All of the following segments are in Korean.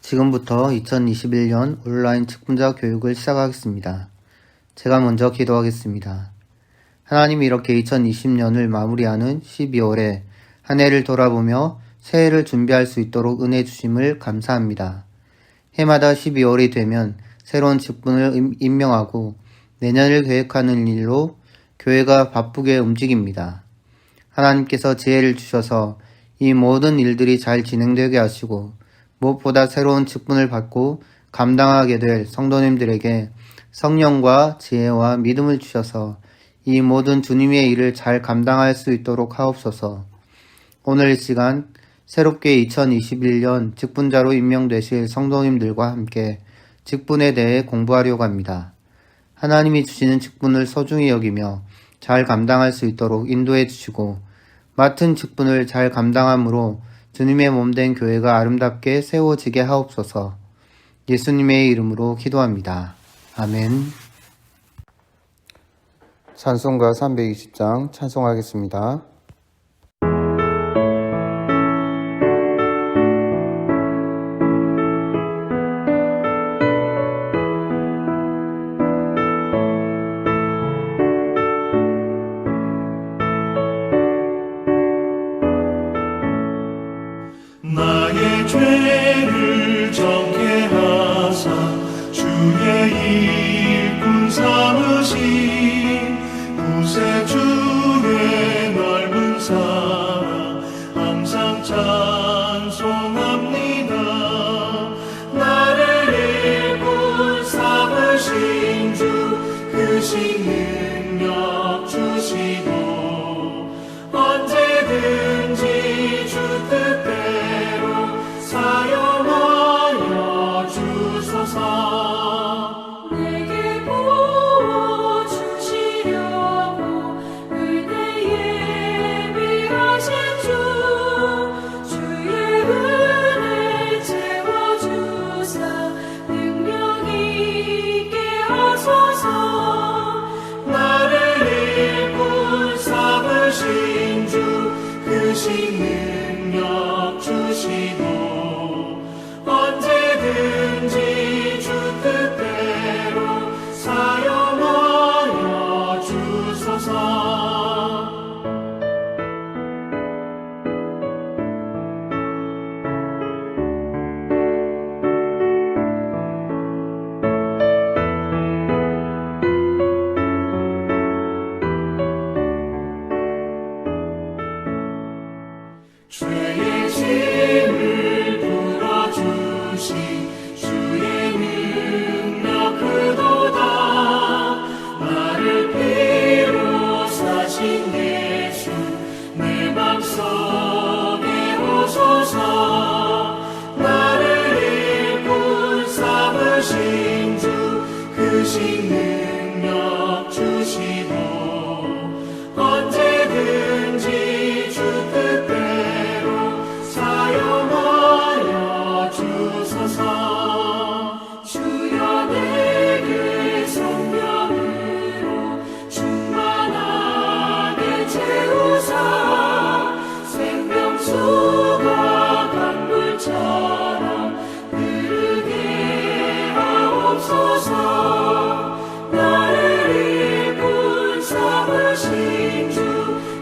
지금부터 2021년 온라인 직분자 교육을 시작하겠습니다. 제가 먼저 기도하겠습니다. 하나님, 이렇게 2020년을 마무리하는 12월에 한 해를 돌아보며 새해를 준비할 수 있도록 은혜 주심을 감사합니다. 해마다 12월이 되면 새로운 직분을 임명하고 내년을 계획하는 일로 교회가 바쁘게 움직입니다. 하나님께서 지혜를 주셔서 이 모든 일들이 잘 진행되게 하시고 무엇보다 새로운 직분을 받고 감당하게 될 성도님들에게 성령과 지혜와 믿음을 주셔서 이 모든 주님의 일을 잘 감당할 수 있도록 하옵소서. 오늘 이 시간 새롭게 2021년 직분자로 임명되실 성도님들과 함께 직분에 대해 공부하려고 합니다. 하나님이 주시는 직분을 소중히 여기며 잘 감당할 수 있도록 인도해 주시고 맡은 직분을 잘 감당함으로 주님의 몸된 교회가 아름답게 세워지게 하옵소서. 예수님의 이름으로 기도합니다. 아멘. 찬송가 320장 찬송하겠습니다. 나의 죄를 정케 하사 주의 일꾼 삼으신 구세주의 넓은 사랑 항상 찬송합니다. 나를 일꾼 삼으신 주 크신 능력 주시고 언제든지 주 뜻대로 사용하여 주소서. 내게 부어주시려고 은혜에 미하신 주 주의 은혜 채워주사 능력 있게 하소서. 나를 일꾼 삼으신 주 크신 능력 주시고 언제든지 주 뜻대로 사용하여 주소서. 죄의 짐을 풀어주신 주의 능력 크도다. 나를 피로 사신 예수 내 맘속에 오소서. 나를 일꾼 삼으신 주 크신 능력 주시고 언제든지 주 뜻대로 사용하여 주소서. 주여 내게 성령으로 충만하게 채우사 생명수가 강물처럼 흐르게 하옵소서. 나를 일꾼 삼으신 주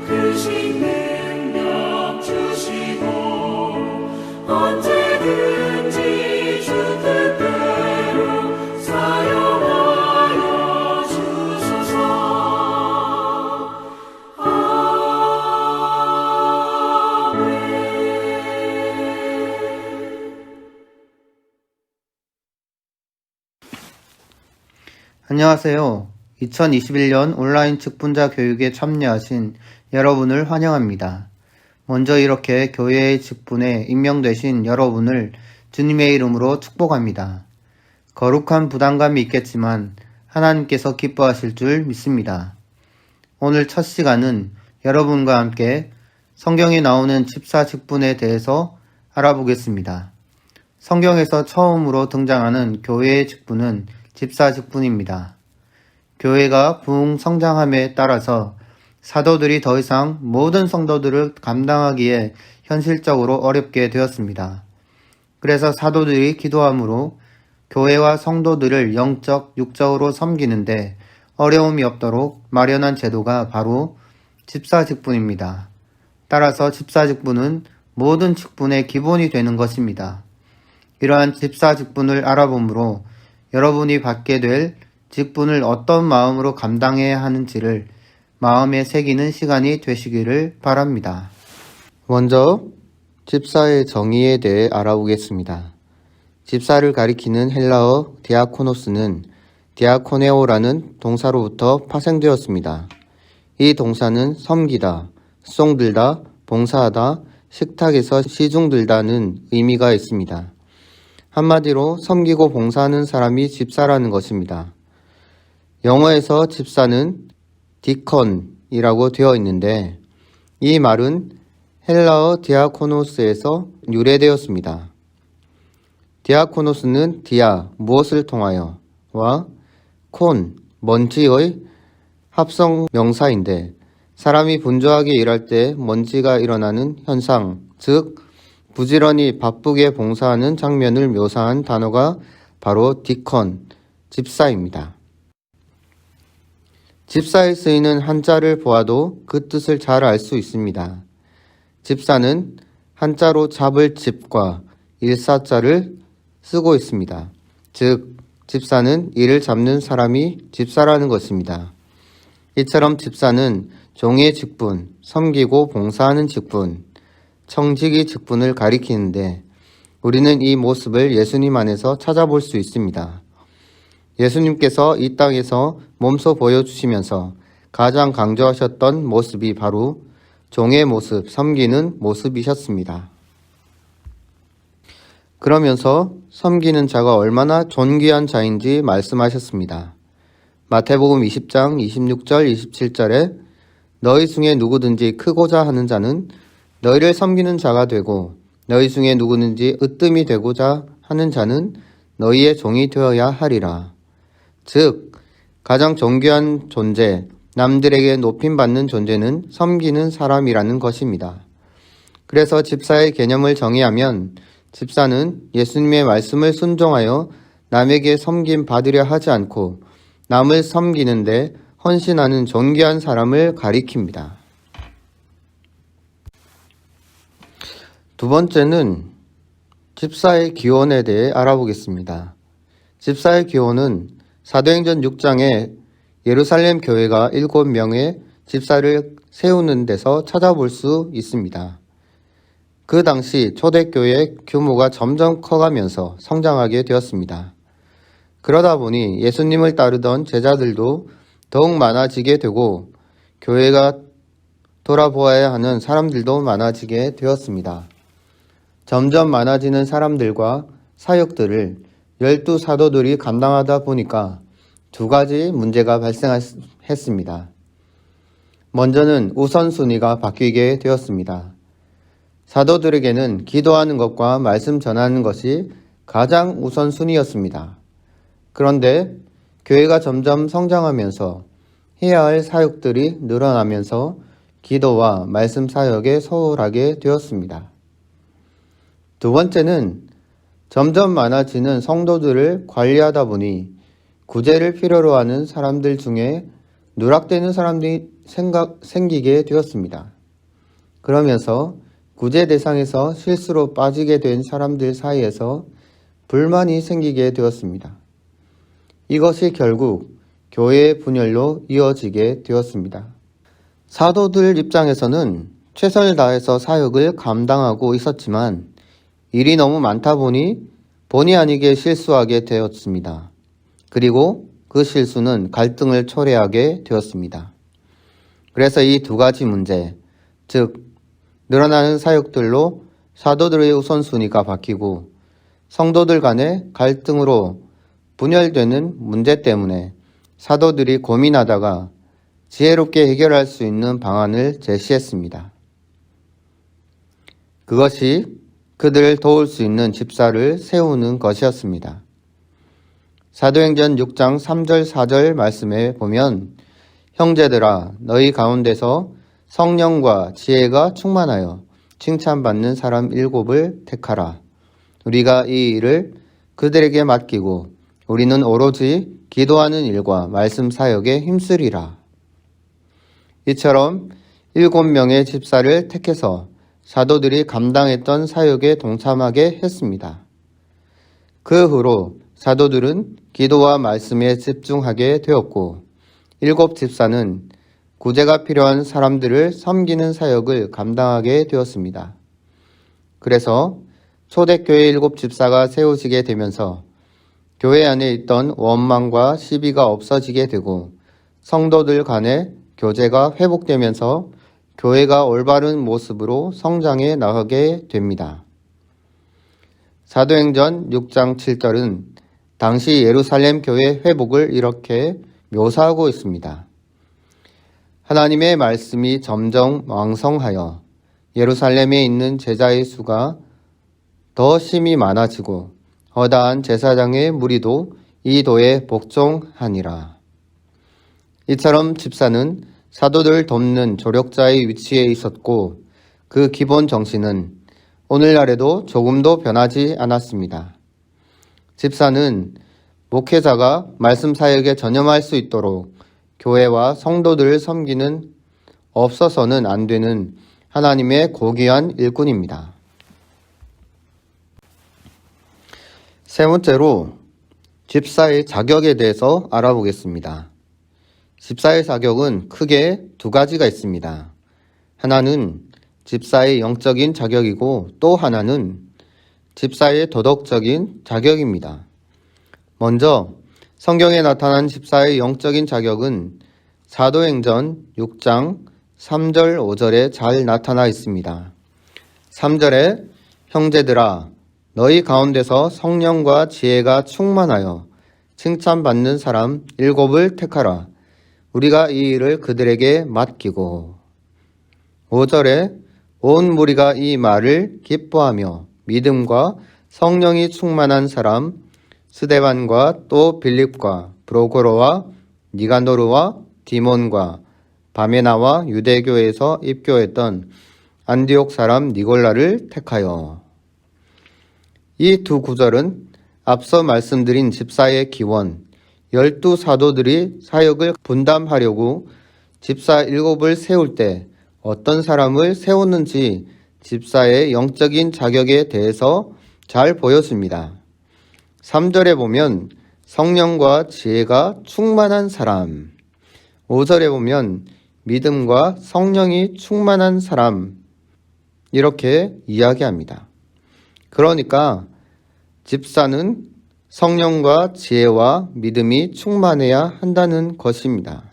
크신 능력 주시고 언제든지 주 뜻대로 사용하여 주소서. 안녕하세요. 2021년 온라인 직분자 교육에 참여하신 여러분을 환영합니다. 먼저 이렇게 교회의 직분에 임명되신 여러분을 주님의 이름으로 축복합니다. 거룩한 부담감이 있겠지만 하나님께서 기뻐하실 줄 믿습니다. 오늘 첫 시간은 여러분과 함께 성경에 나오는 집사 직분에 대해서 알아보겠습니다. 성경에서 처음으로 등장하는 교회의 직분은 집사 직분입니다. 교회가 부흥 성장함에 따라서 사도들이 더 이상 모든 성도들을 감당하기에 현실적으로 어렵게 되었습니다. 그래서 사도들이 기도함으로 교회와 성도들을 영적, 육적으로 섬기는데 어려움이 없도록 마련한 제도가 바로 집사직분입니다. 따라서 집사직분은 모든 직분의 기본이 되는 것입니다. 이러한 집사직분을 알아보므로 여러분이 받게 될 직분을 어떤 마음으로 감당해야 하는지를 마음에 새기는 시간이 되시기를 바랍니다. 먼저 집사의 정의에 대해 알아보겠습니다. 집사를 가리키는 헬라어 디아코노스는 디아코네오라는 동사로부터 파생되었습니다. 이 동사는 섬기다, 수종들다, 봉사하다, 식탁에서 시중들다는 의미가 있습니다. 한마디로 섬기고 봉사하는 사람이 집사라는 것입니다. 영어에서 집사는 디컨이라고 되어 있는데 이 말은 헬라어 디아코노스에서 유래되었습니다. 디아코노스는 디아, 무엇을 통하여 와 콘, 먼지의 합성 명사인데 사람이 분주하게 일할 때 먼지가 일어나는 현상, 즉 부지런히 바쁘게 봉사하는 장면을 묘사한 단어가 바로 디컨, 집사입니다. 집사에 쓰이는 한자를 보아도 그 뜻을 잘 알 수 있습니다. 집사는 한자로 잡을 집과 일사자를 쓰고 있습니다. 즉, 집사는 이를 잡는 사람이 집사라는 것입니다. 이처럼 집사는 종의 직분, 섬기고 봉사하는 직분, 청지기 직분을 가리키는데 우리는 이 모습을 예수님 안에서 찾아볼 수 있습니다. 예수님께서 이 땅에서 몸소 보여주시면서 가장 강조하셨던 모습이 바로 종의 모습, 섬기는 모습이셨습니다. 그러면서 섬기는 자가 얼마나 존귀한 자인지 말씀하셨습니다. 마태복음 20장 26절 27절에 너희 중에 누구든지 크고자 하는 자는 너희를 섬기는 자가 되고 너희 중에 누구든지 으뜸이 되고자 하는 자는 너희의 종이 되어야 하리라. 즉 가장 존귀한 존재, 남들에게 높임받는 존재는 섬기는 사람이라는 것입니다. 그래서 집사의 개념을 정의하면 집사는 예수님의 말씀을 순종하여 남에게 섬김 받으려 하지 않고 남을 섬기는데 헌신하는 존귀한 사람을 가리킵니다. 두 번째는 집사의 기원에 대해 알아보겠습니다. 집사의 기원은 사도행전 6장에 예루살렘 교회가 7명의 집사를 세우는 데서 찾아볼 수 있습니다. 그 당시 초대교회 규모가 점점 커가면서 성장하게 되었습니다. 그러다 보니 예수님을 따르던 제자들도 더욱 많아지게 되고 교회가 돌아보아야 하는 사람들도 많아지게 되었습니다. 점점 많아지는 사람들과 사역들을 12사도들이 감당하다 보니까 두 가지 문제가 발생했습니다. 먼저는 우선순위가 바뀌게 되었습니다. 사도들에게는 기도하는 것과 말씀 전하는 것이 가장 우선순위였습니다. 그런데 교회가 점점 성장하면서 해야 할 사역들이 늘어나면서 기도와 말씀 사역에 소홀하게 되었습니다. 두 번째는 점점 많아지는 성도들을 관리하다 보니 구제를 필요로 하는 사람들 중에 누락되는 사람들이 생기게 되었습니다. 그러면서 구제 대상에서 실수로 빠지게 된 사람들 사이에서 불만이 생기게 되었습니다. 이것이 결국 교회의 분열로 이어지게 되었습니다. 사도들 입장에서는 최선을 다해서 사역을 감당하고 있었지만 일이 너무 많다 보니 본의 아니게 실수하게 되었습니다. 그리고 그 실수는 갈등을 초래하게 되었습니다. 그래서 이 두 가지 문제, 즉 늘어나는 사역들로 사도들의 우선순위가 바뀌고 성도들 간의 갈등으로 분열되는 문제 때문에 사도들이 고민하다가 지혜롭게 해결할 수 있는 방안을 제시했습니다. 그것이 그들을 도울 수 있는 집사를 세우는 것이었습니다. 사도행전 6장 3절 4절 말씀에 보면 형제들아 너희 가운데서 성령과 지혜가 충만하여 칭찬받는 사람 7을 택하라. 우리가 이 일을 그들에게 맡기고 우리는 오로지 기도하는 일과 말씀 사역에 힘쓰리라. 이처럼 7명의 집사를 택해서 사도들이 감당했던 사역에 동참하게 했습니다. 그 후로 사도들은 기도와 말씀에 집중하게 되었고 7 집사는 구제가 필요한 사람들을 섬기는 사역을 감당하게 되었습니다. 그래서 초대교회 7 집사가 세워지게 되면서 교회 안에 있던 원망과 시비가 없어지게 되고 성도들 간의 교제가 회복되면서 교회가 올바른 모습으로 성장해 나가게 됩니다. 사도행전 6장 7절은 당시 예루살렘 교회 회복을 이렇게 묘사하고 있습니다. 하나님의 말씀이 점점 왕성하여 예루살렘에 있는 제자의 수가 더 심히 많아지고 허다한 제사장의 무리도 이 도에 복종하니라. 이처럼 집사는 사도들 돕는 조력자의 위치에 있었고 그 기본 정신은 오늘날에도 조금도 변하지 않았습니다. 집사는 목회자가 말씀 사역에 전념할 수 있도록 교회와 성도들을 섬기는 없어서는 안 되는 하나님의 고귀한 일꾼입니다. 세 번째로 집사의 자격에 대해서 알아보겠습니다. 집사의 자격은 크게 2가지가 있습니다. 하나는 집사의 영적인 자격이고 또 하나는 집사의 도덕적인 자격입니다. 먼저 성경에 나타난 집사의 영적인 자격은 사도행전 6장 3절 5절에 잘 나타나 있습니다. 3절에 형제들아 너희 가운데서 성령과 지혜가 충만하여 칭찬받는 사람 7을 택하라. 우리가 이 일을 그들에게 맡기고 5절에 온 무리가 이 말을 기뻐하며 믿음과 성령이 충만한 사람 스데반과 또 빌립과 브로고로와 니가노르와 디몬과 바메나와 유대교에서 입교했던 안디옥 사람 니골라를 택하여. 이 2 구절은 앞서 말씀드린 집사의 기원 12 사도들이 사역을 분담하려고 집사 7을 세울 때 어떤 사람을 세웠는지 집사의 영적인 자격에 대해서 잘 보여줍니다. 3절에 보면 성령과 지혜가 충만한 사람, 5절에 보면 믿음과 성령이 충만한 사람 이렇게 이야기합니다. 그러니까 집사는 성령과 지혜와 믿음이 충만해야 한다는 것입니다.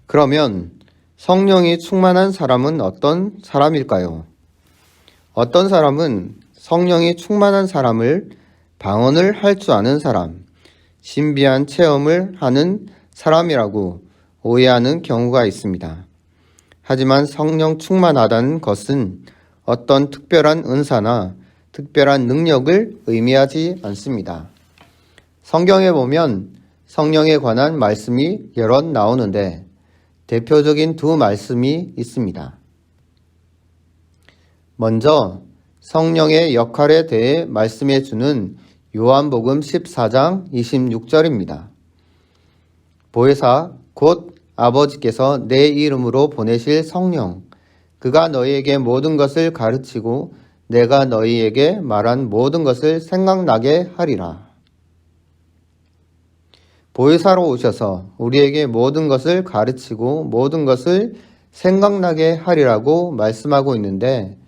그러면 성령이 충만한 사람은 어떤 사람일까요? 어떤 사람은 성령이 충만한 사람을 방언을 할 줄 아는 사람, 신비한 체험을 하는 사람이라고 오해하는 경우가 있습니다. 하지만 성령 충만하다는 것은 어떤 특별한 은사나 특별한 능력을 의미하지 않습니다. 성경에 보면 성령에 관한 말씀이 여럿 나오는데 대표적인 2 말씀이 있습니다. 먼저 성령의 역할에 대해 말씀해 주는 요한복음 14장 26절입니다. 보혜사 곧 아버지께서 내 이름으로 보내실 성령 그가 너희에게 모든 것을 가르치고 내가 너희에게 말한 모든 것을 생각나게 하리라. 보혜사로 오셔서 우리에게 모든 것을 가르치고 모든 것을 생각나게 하리라고 말씀하고 있는데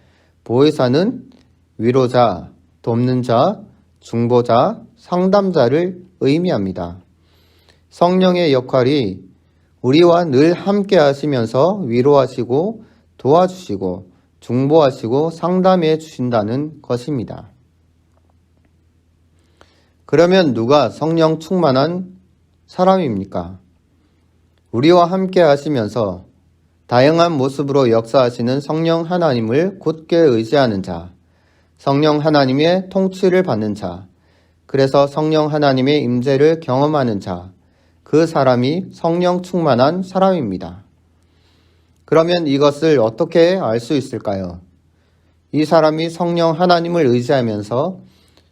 보혜사는 위로자, 돕는 자, 중보자, 상담자를 의미합니다. 성령의 역할이 우리와 늘 함께 하시면서 위로하시고 도와주시고 중보하시고 상담해 주신다는 것입니다. 그러면 누가 성령 충만한 사람입니까? 우리와 함께 하시면서 다양한 모습으로 역사하시는 성령 하나님을 굳게 의지하는 자, 성령 하나님의 통치를 받는 자, 그래서 성령 하나님의 임재를 경험하는 자, 그 사람이 성령 충만한 사람입니다. 그러면 이것을 어떻게 알 수 있을까요? 이 사람이 성령 하나님을 의지하면서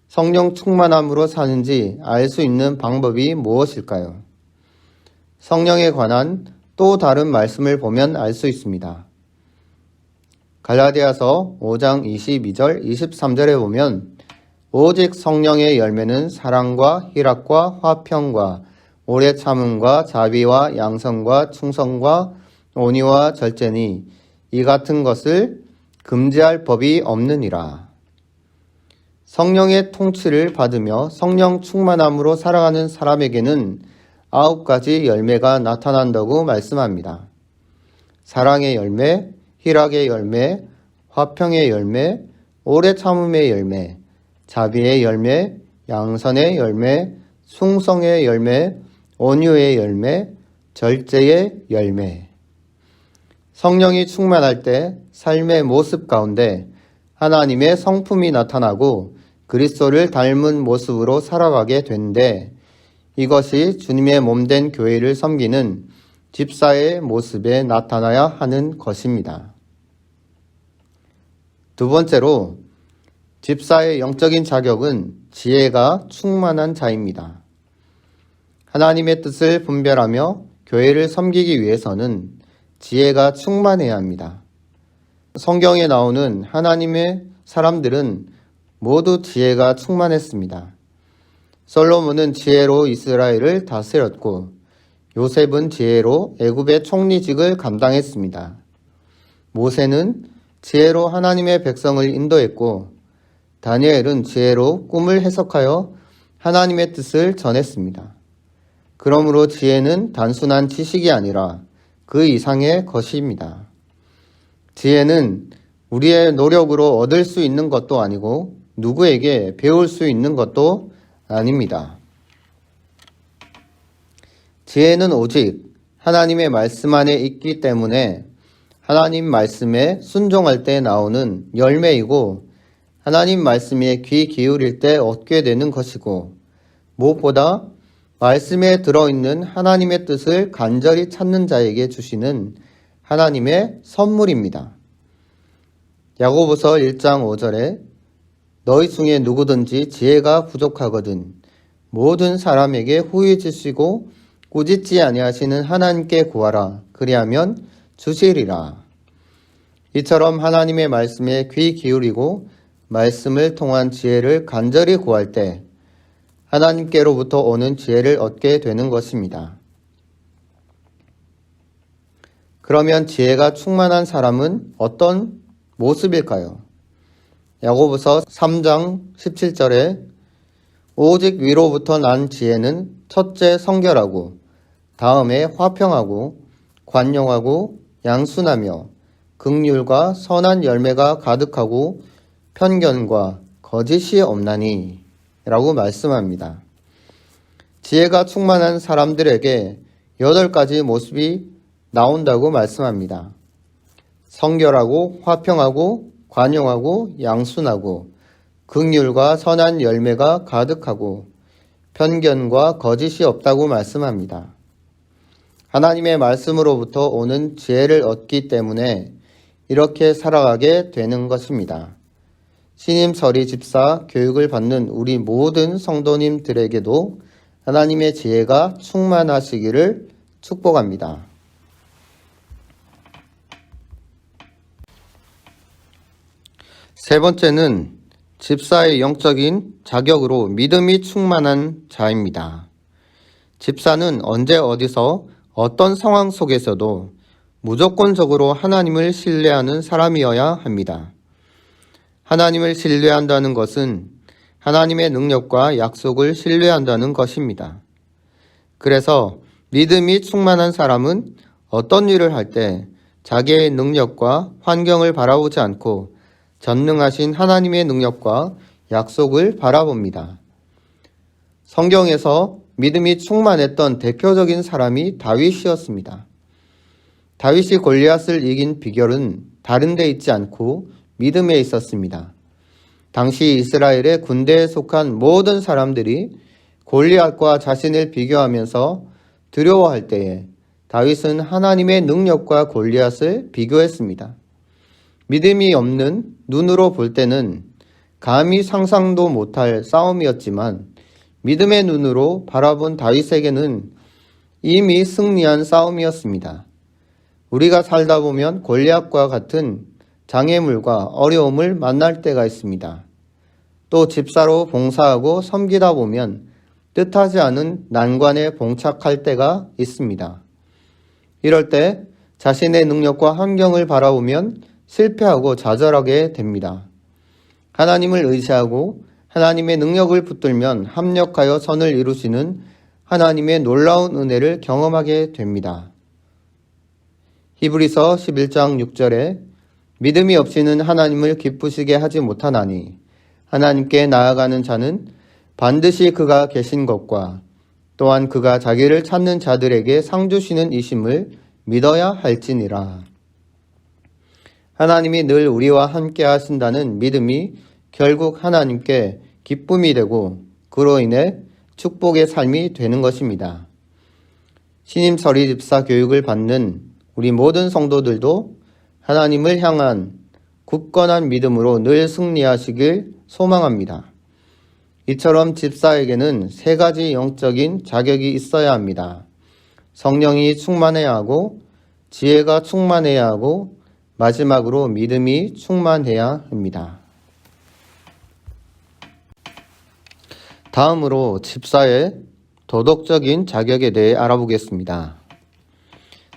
성령 충만함으로 사는지 알 수 있는 방법이 무엇일까요? 성령에 관한 또 다른 말씀을 보면 알 수 있습니다. 갈라디아서 5장 22절 23절에 보면 오직 성령의 열매는 사랑과 희락과 화평과 오래 참음과 자비와 양선과 충성과 온유와 절제니 이 같은 것을 금지할 법이 없느니라. 성령의 통치를 받으며 성령 충만함으로 살아가는 사람에게는 9가지 열매가 나타난다고 말씀합니다. 사랑의 열매, 희락의 열매, 화평의 열매, 오래 참음의 열매, 자비의 열매, 양선의 열매, 충성의 열매, 온유의 열매, 절제의 열매. 성령이 충만할 때 삶의 모습 가운데 하나님의 성품이 나타나고 그리스도를 닮은 모습으로 살아가게 되는데 이것이 주님의 몸된 교회를 섬기는 집사의 모습에 나타나야 하는 것입니다. 두 번째로 집사의 영적인 자격은 지혜가 충만한 자입니다. 하나님의 뜻을 분별하며 교회를 섬기기 위해서는 지혜가 충만해야 합니다. 성경에 나오는 하나님의 사람들은 모두 지혜가 충만했습니다. 솔로몬은 지혜로 이스라엘을 다스렸고 요셉은 지혜로 애굽의 총리직을 감당했습니다. 모세는 지혜로 하나님의 백성을 인도했고 다니엘은 지혜로 꿈을 해석하여 하나님의 뜻을 전했습니다. 그러므로 지혜는 단순한 지식이 아니라 그 이상의 것입니다. 지혜는 우리의 노력으로 얻을 수 있는 것도 아니고 누구에게 배울 수 있는 것도 아닙니다. 지혜는 오직 하나님의 말씀 안에 있기 때문에 하나님 말씀에 순종할 때 나오는 열매이고 하나님 말씀에 귀 기울일 때 얻게 되는 것이고 무엇보다 말씀에 들어있는 하나님의 뜻을 간절히 찾는 자에게 주시는 하나님의 선물입니다. 야고보서 1장 5절에 너희 중에 누구든지 지혜가 부족하거든 모든 사람에게 후히 주시고 꾸짖지 아니하시는 하나님께 구하라 그리하면 주시리라. 이처럼 하나님의 말씀에 귀 기울이고 말씀을 통한 지혜를 간절히 구할 때 하나님께로부터 오는 지혜를 얻게 되는 것입니다. 그러면 지혜가 충만한 사람은 어떤 모습일까요? 야고보서 3장 17절에 오직 위로부터 난 지혜는 첫째 성결하고 다음에 화평하고 관용하고 양순하며 긍휼과 선한 열매가 가득하고 편견과 거짓이 없나니 라고 말씀합니다. 지혜가 충만한 사람들에게 8가지 모습이 나온다고 말씀합니다. 성결하고 화평하고 관용하고 양순하고 긍휼과 선한 열매가 가득하고 편견과 거짓이 없다고 말씀합니다. 하나님의 말씀으로부터 오는 지혜를 얻기 때문에 이렇게 살아가게 되는 것입니다. 신임 서리 집사 교육을 받는 우리 모든 성도님들에게도 하나님의 지혜가 충만하시기를 축복합니다. 세 번째는 집사의 영적인 자격으로 믿음이 충만한 자입니다. 집사는 언제 어디서 어떤 상황 속에서도 무조건적으로 하나님을 신뢰하는 사람이어야 합니다. 하나님을 신뢰한다는 것은 하나님의 능력과 약속을 신뢰한다는 것입니다. 그래서 믿음이 충만한 사람은 어떤 일을 할 때 자기의 능력과 환경을 바라보지 않고 전능하신 하나님의 능력과 약속을 바라봅니다. 성경에서 믿음이 충만했던 대표적인 사람이 다윗이었습니다. 다윗이 골리앗을 이긴 비결은 다른 데 있지 않고 믿음에 있었습니다. 당시 이스라엘의 군대에 속한 모든 사람들이 골리앗과 자신을 비교하면서 두려워할 때에 다윗은 하나님의 능력과 골리앗을 비교했습니다. 믿음이 없는 눈으로 볼 때는 감히 상상도 못할 싸움이었지만 믿음의 눈으로 바라본 다윗에게는 이미 승리한 싸움이었습니다. 우리가 살다 보면 골리앗과 같은 장애물과 어려움을 만날 때가 있습니다. 또 집사로 봉사하고 섬기다 보면 뜻하지 않은 난관에 봉착할 때가 있습니다. 이럴 때 자신의 능력과 환경을 바라보면 실패하고 좌절하게 됩니다. 하나님을 의지하고 하나님의 능력을 붙들면 합력하여 선을 이루시는 하나님의 놀라운 은혜를 경험하게 됩니다. 히브리서 11장 6절에 믿음이 없이는 하나님을 기쁘시게 하지 못하나니 하나님께 나아가는 자는 반드시 그가 계신 것과 또한 그가 자기를 찾는 자들에게 상 주시는 이심을 믿어야 할지니라. 하나님이 늘 우리와 함께 하신다는 믿음이 결국 하나님께 기쁨이 되고 그로 인해 축복의 삶이 되는 것입니다. 신임 서리 집사 교육을 받는 우리 모든 성도들도 하나님을 향한 굳건한 믿음으로 늘 승리하시길 소망합니다. 이처럼 집사에게는 3가지 영적인 자격이 있어야 합니다. 성령이 충만해야 하고 지혜가 충만해야 하고 마지막으로 믿음이 충만해야 합니다. 다음으로 집사의 도덕적인 자격에 대해 알아보겠습니다.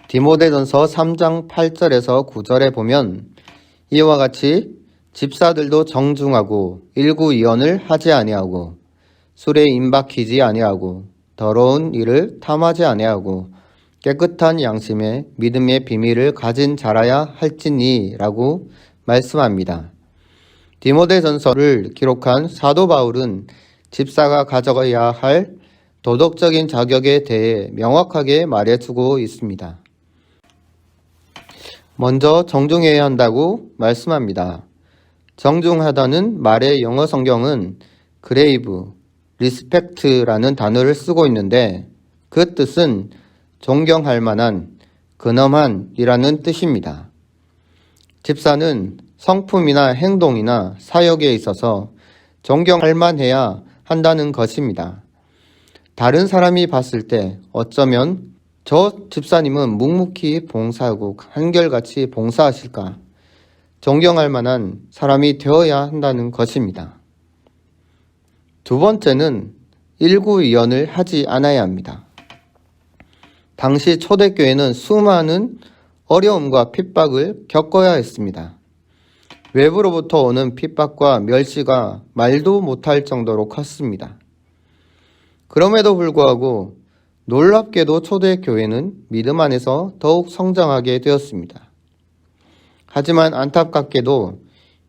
디모데전서 3장 8절에서 9절에 보면 이와 같이 집사들도 정중하고 일구이언을 하지 아니하고 술에 임박히지 아니하고 더러운 일을 탐하지 아니하고 깨끗한 양심에 믿음의 비밀을 가진 자라야 할지니 라고 말씀합니다. 디모데전서를 기록한 사도 바울은 집사가 가져가야 할 도덕적인 자격에 대해 명확하게 말해주고 있습니다. 먼저 정중해야 한다고 말씀합니다. 정중하다는 말의 영어 성경은 grave, respect라는 단어를 쓰고 있는데 그 뜻은 존경할 만한, 근엄한 이라는 뜻입니다. 집사는 성품이나 행동이나 사역에 있어서 존경할 만해야 한다는 것입니다. 다른 사람이 봤을 때 어쩌면 저 집사님은 묵묵히 봉사하고 한결같이 봉사하실까? 존경할 만한 사람이 되어야 한다는 것입니다. 두 번째는 일구이언을 하지 않아야 합니다. 당시 초대교회는 수많은 어려움과 핍박을 겪어야 했습니다. 외부로부터 오는 핍박과 멸시가 말도 못할 정도로 컸습니다. 그럼에도 불구하고 놀랍게도 초대교회는 믿음 안에서 더욱 성장하게 되었습니다. 하지만 안타깝게도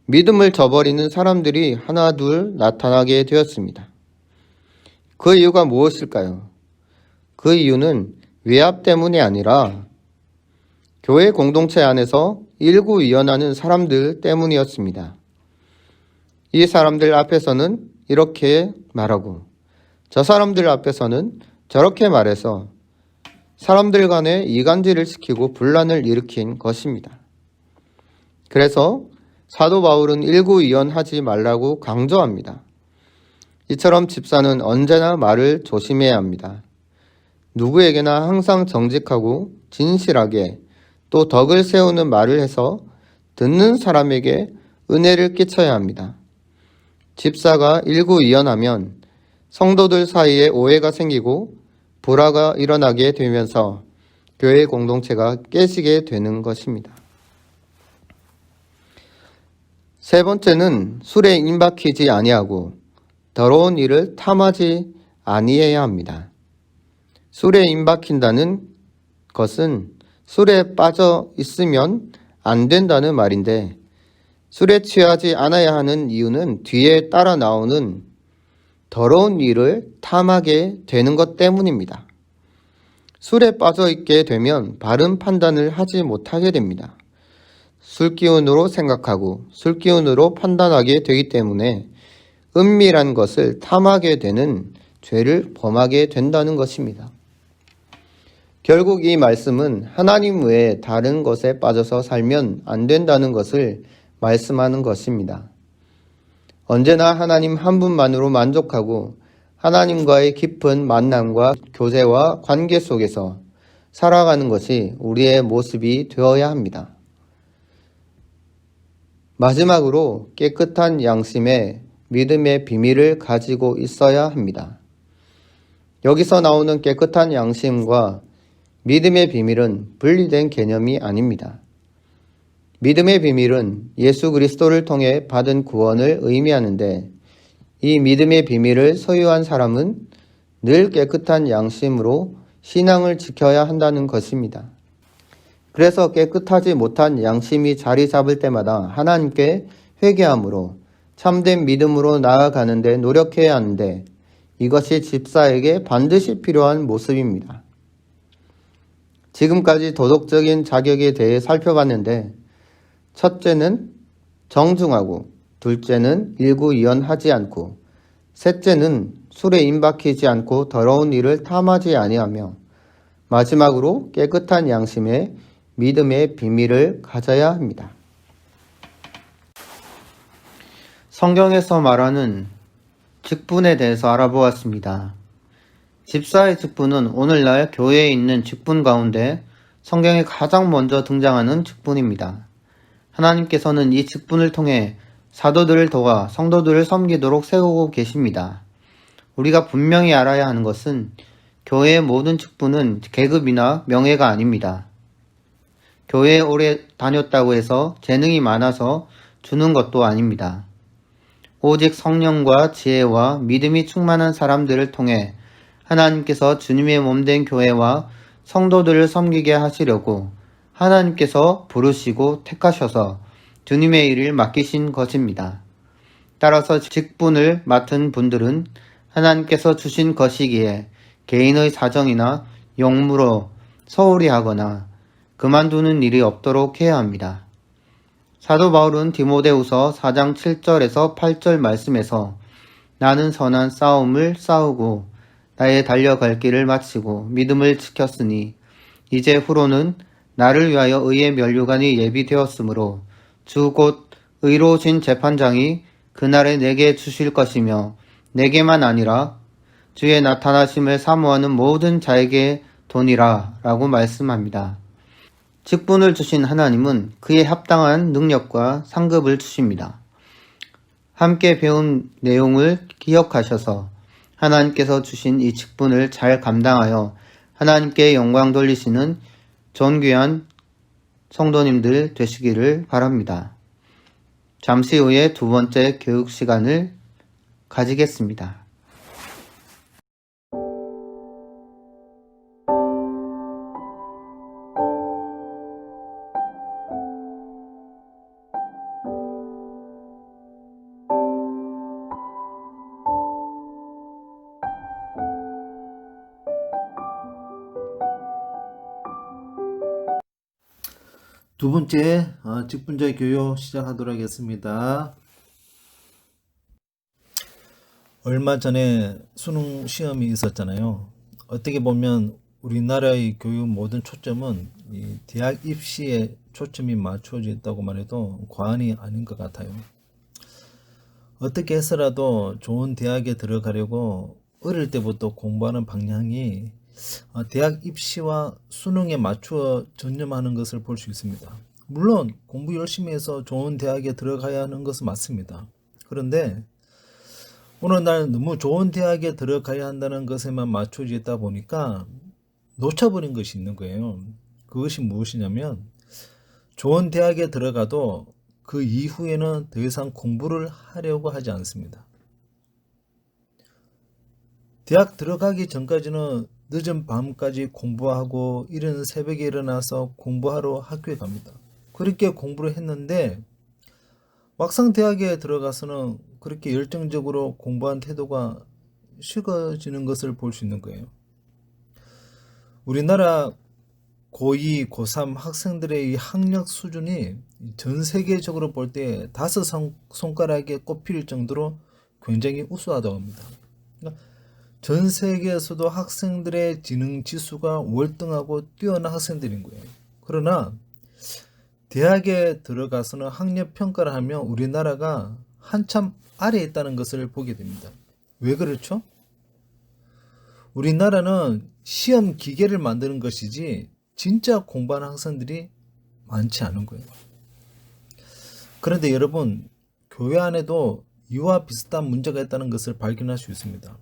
믿음을 저버리는 사람들이 하나둘 나타나게 되었습니다. 그 이유가 무엇일까요? 그 이유는 외압 때문이 아니라 교회 공동체 안에서 일구이언하는 사람들 때문이었습니다. 이 사람들 앞에서는 이렇게 말하고 저 사람들 앞에서는 저렇게 말해서 사람들 간에 이간질을 시키고 분란을 일으킨 것입니다. 그래서 사도 바울은 일구이언하지 말라고 강조합니다. 이처럼 집사는 언제나 말을 조심해야 합니다. 누구에게나 항상 정직하고 진실하게 또 덕을 세우는 말을 해서 듣는 사람에게 은혜를 끼쳐야 합니다. 집사가 일구이언하면 성도들 사이에 오해가 생기고 불화가 일어나게 되면서 교회 공동체가 깨지게 되는 것입니다. 세 번째는 술에 임박히지 아니하고 더러운 일을 탐하지 아니해야 합니다. 술에 임박힌다는 것은 술에 빠져 있으면 안 된다는 말인데 술에 취하지 않아야 하는 이유는 뒤에 따라 나오는 더러운 일을 탐하게 되는 것 때문입니다. 술에 빠져 있게 되면 바른 판단을 하지 못하게 됩니다. 술기운으로 생각하고 술기운으로 판단하게 되기 때문에 은밀한 것을 탐하게 되는 죄를 범하게 된다는 것입니다. 결국 이 말씀은 하나님 외에 다른 것에 빠져서 살면 안 된다는 것을 말씀하는 것입니다. 언제나 하나님 한 분만으로 만족하고 하나님과의 깊은 만남과 교제와 관계 속에서 살아가는 것이 우리의 모습이 되어야 합니다. 마지막으로 깨끗한 양심에 믿음의 비밀을 가지고 있어야 합니다. 여기서 나오는 깨끗한 양심과 믿음의 비밀은 분리된 개념이 아닙니다. 믿음의 비밀은 예수 그리스도를 통해 받은 구원을 의미하는데 이 믿음의 비밀을 소유한 사람은 늘 깨끗한 양심으로 신앙을 지켜야 한다는 것입니다. 그래서 깨끗하지 못한 양심이 자리 잡을 때마다 하나님께 회개함으로 참된 믿음으로 나아가는 데 노력해야 하는데 이것이 집사에게 반드시 필요한 모습입니다. 지금까지 도덕적인 자격에 대해 살펴봤는데 첫째는 정중하고 둘째는 일구이연하지 않고 셋째는 술에 임박히지 않고 더러운 일을 탐하지 아니하며 마지막으로 깨끗한 양심에 믿음의 비밀을 가져야 합니다. 성경에서 말하는 직분에 대해서 알아보았습니다. 집사의 직분은 오늘날 교회에 있는 직분 가운데 성경에 가장 먼저 등장하는 직분입니다. 하나님께서는 이 직분을 통해 사도들을 도와 성도들을 섬기도록 세우고 계십니다. 우리가 분명히 알아야 하는 것은 교회의 모든 직분은 계급이나 명예가 아닙니다. 교회에 오래 다녔다고 해서 재능이 많아서 주는 것도 아닙니다. 오직 성령과 지혜와 믿음이 충만한 사람들을 통해 하나님께서 주님의 몸된 교회와 성도들을 섬기게 하시려고 하나님께서 부르시고 택하셔서 주님의 일을 맡기신 것입니다. 따라서 직분을 맡은 분들은 하나님께서 주신 것이기에 개인의 사정이나 용무로 소홀히 하거나 그만두는 일이 없도록 해야 합니다. 사도 바울은 디모데후서 4장 7절에서 8절 말씀에서 나는 선한 싸움을 싸우고 나의 달려갈 길을 마치고 믿음을 지켰으니 이제 후로는 나를 위하여 의의 면류관이 예비되었으므로 주 곧 의로우신 재판장이 그날에 내게 주실 것이며 내게만 아니라 주의 나타나심을 사모하는 모든 자에게 도니라 라고 말씀합니다. 직분을 주신 하나님은 그에 합당한 능력과 상급을 주십니다. 함께 배운 내용을 기억하셔서 하나님께서 주신 이 직분을 잘 감당하여 하나님께 영광 돌리시는 존귀한 성도님들 되시기를 바랍니다. 잠시 후에 두 번째 교육 시간을 가지겠습니다. 두 번째 직분자 교육 시작하도록 하겠습니다. 얼마 전에 수능 시험이 있었잖아요. 어떻게 보면 우리나라의 교육 모든 초점은 이 대학 입시에 초점이 맞춰져 있다고 말해도 과언이 아닌 것 같아요. 어떻게 해서라도 좋은 대학에 들어가려고 어릴 때부터 공부하는 방향이 대학 입시와 수능에 맞추어 전념하는 것을 볼 수 있습니다. 물론 공부 열심히 해서 좋은 대학에 들어가야 하는 것은 맞습니다. 그런데 오늘날 너무 좋은 대학에 들어가야 한다는 것에만 맞춰져 있다 보니까 놓쳐버린 것이 있는 거예요. 그것이 무엇이냐면 좋은 대학에 들어가도 그 이후에는 더 이상 공부를 하려고 하지 않습니다. 대학 들어가기 전까지는 늦은 밤까지 공부하고 이른 새벽에 일어나서 공부하러 학교에 갑니다. 그렇게 공부를 했는데 막상 대학에 들어가서는 그렇게 열정적으로 공부한 태도가 식어지는 것을 볼 수 있는 거예요. 우리나라 고2, 고3 학생들의 이 학력 수준이 전 세계적으로 볼 때 5 손가락에 꼽힐 정도로 굉장히 우수하다고 합니다. 그러니까 전 세계에서도 학생들의 지능 지수가 월등하고 뛰어난 학생들인 거예요. 그러나 대학에 들어가서는 학력 평가를 하면 우리나라가 한참 아래에 있다는 것을 보게 됩니다. 왜 그렇죠? 우리나라는 시험 기계를 만드는 것이지 진짜 공부하는 학생들이 많지 않은 거예요. 그런데 여러분, 교회 안에도 이와 비슷한 문제가 있다는 것을 발견할 수 있습니다.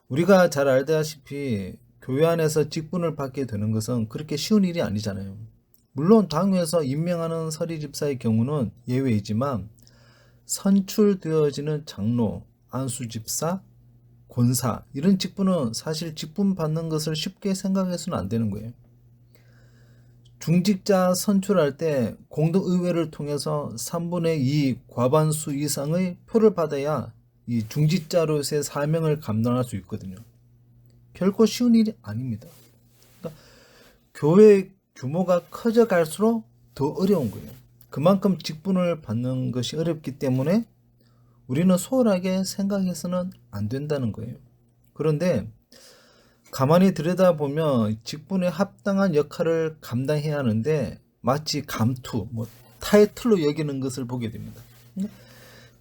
우리가 잘 알다시피 교회 안에서 직분을 받게 되는 것은 그렇게 쉬운 일이 아니잖아요. 물론 당회에서 임명하는 서리 집사의 경우는 예외이지만 선출되어지는 장로, 안수 집사, 권사 이런 직분은 사실 직분 받는 것을 쉽게 생각해서는 안 되는 거예요. 중직자 선출할 때 공동의회를 통해서 3분의 2 과반수 이상의 표를 받아야 이 중직자로서의 사명을 감당할 수 있거든요. 결코 쉬운 일이 아닙니다. 그러니까 교회의 규모가 커져갈수록 더 어려운 거예요. 그만큼 직분을 받는 것이 어렵기 때문에 우리는 소홀하게 생각해서는 안 된다는 거예요. 그런데 가만히 들여다보면 직분에 합당한 역할을 감당해야 하는데 마치 감투, 타이틀로 여기는 것을 보게 됩니다.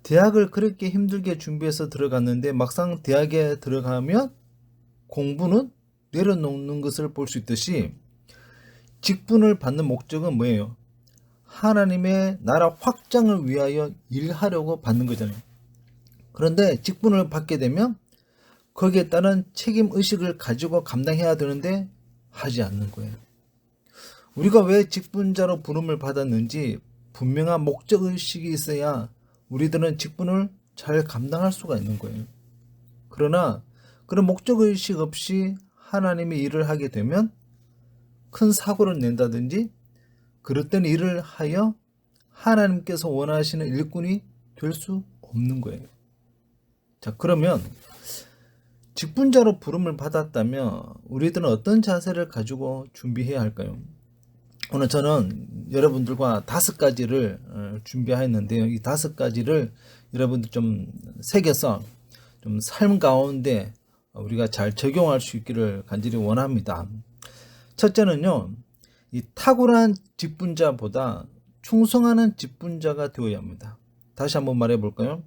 대학을 그렇게 힘들게 준비해서 들어갔는데 막상 대학에 들어가면 공부는 내려놓는 것을 볼 수 있듯이 직분을 받는 목적은 뭐예요? 하나님의 나라 확장을 위하여 일하려고 받는 거잖아요. 그런데 직분을 받게 되면 거기에 따른 책임의식을 가지고 감당해야 되는데 하지 않는 거예요. 우리가 왜 직분자로 부름을 받았는지 분명한 목적의식이 있어야 우리들은 직분을 잘 감당할 수가 있는 거예요. 그러나 그런 목적의식 없이 하나님의 일을 하게 되면 큰 사고를 낸다든지 그릇된 일을 하여 하나님께서 원하시는 일꾼이 될 수 없는 거예요. 자, 그러면 직분자로 부름을 받았다면 우리들은 어떤 자세를 가지고 준비해야 할까요? 오늘 저는 여러분들과 5가지를 준비했는데요. 이 5가지를 여러분들 좀 새겨서 좀 삶 가운데 우리가 잘 적용할 수 있기를 간절히 원합니다. 첫째는요, 이 탁월한 직분자보다 충성하는 직분자가 되어야 합니다. 다시 한번 말해 볼까요?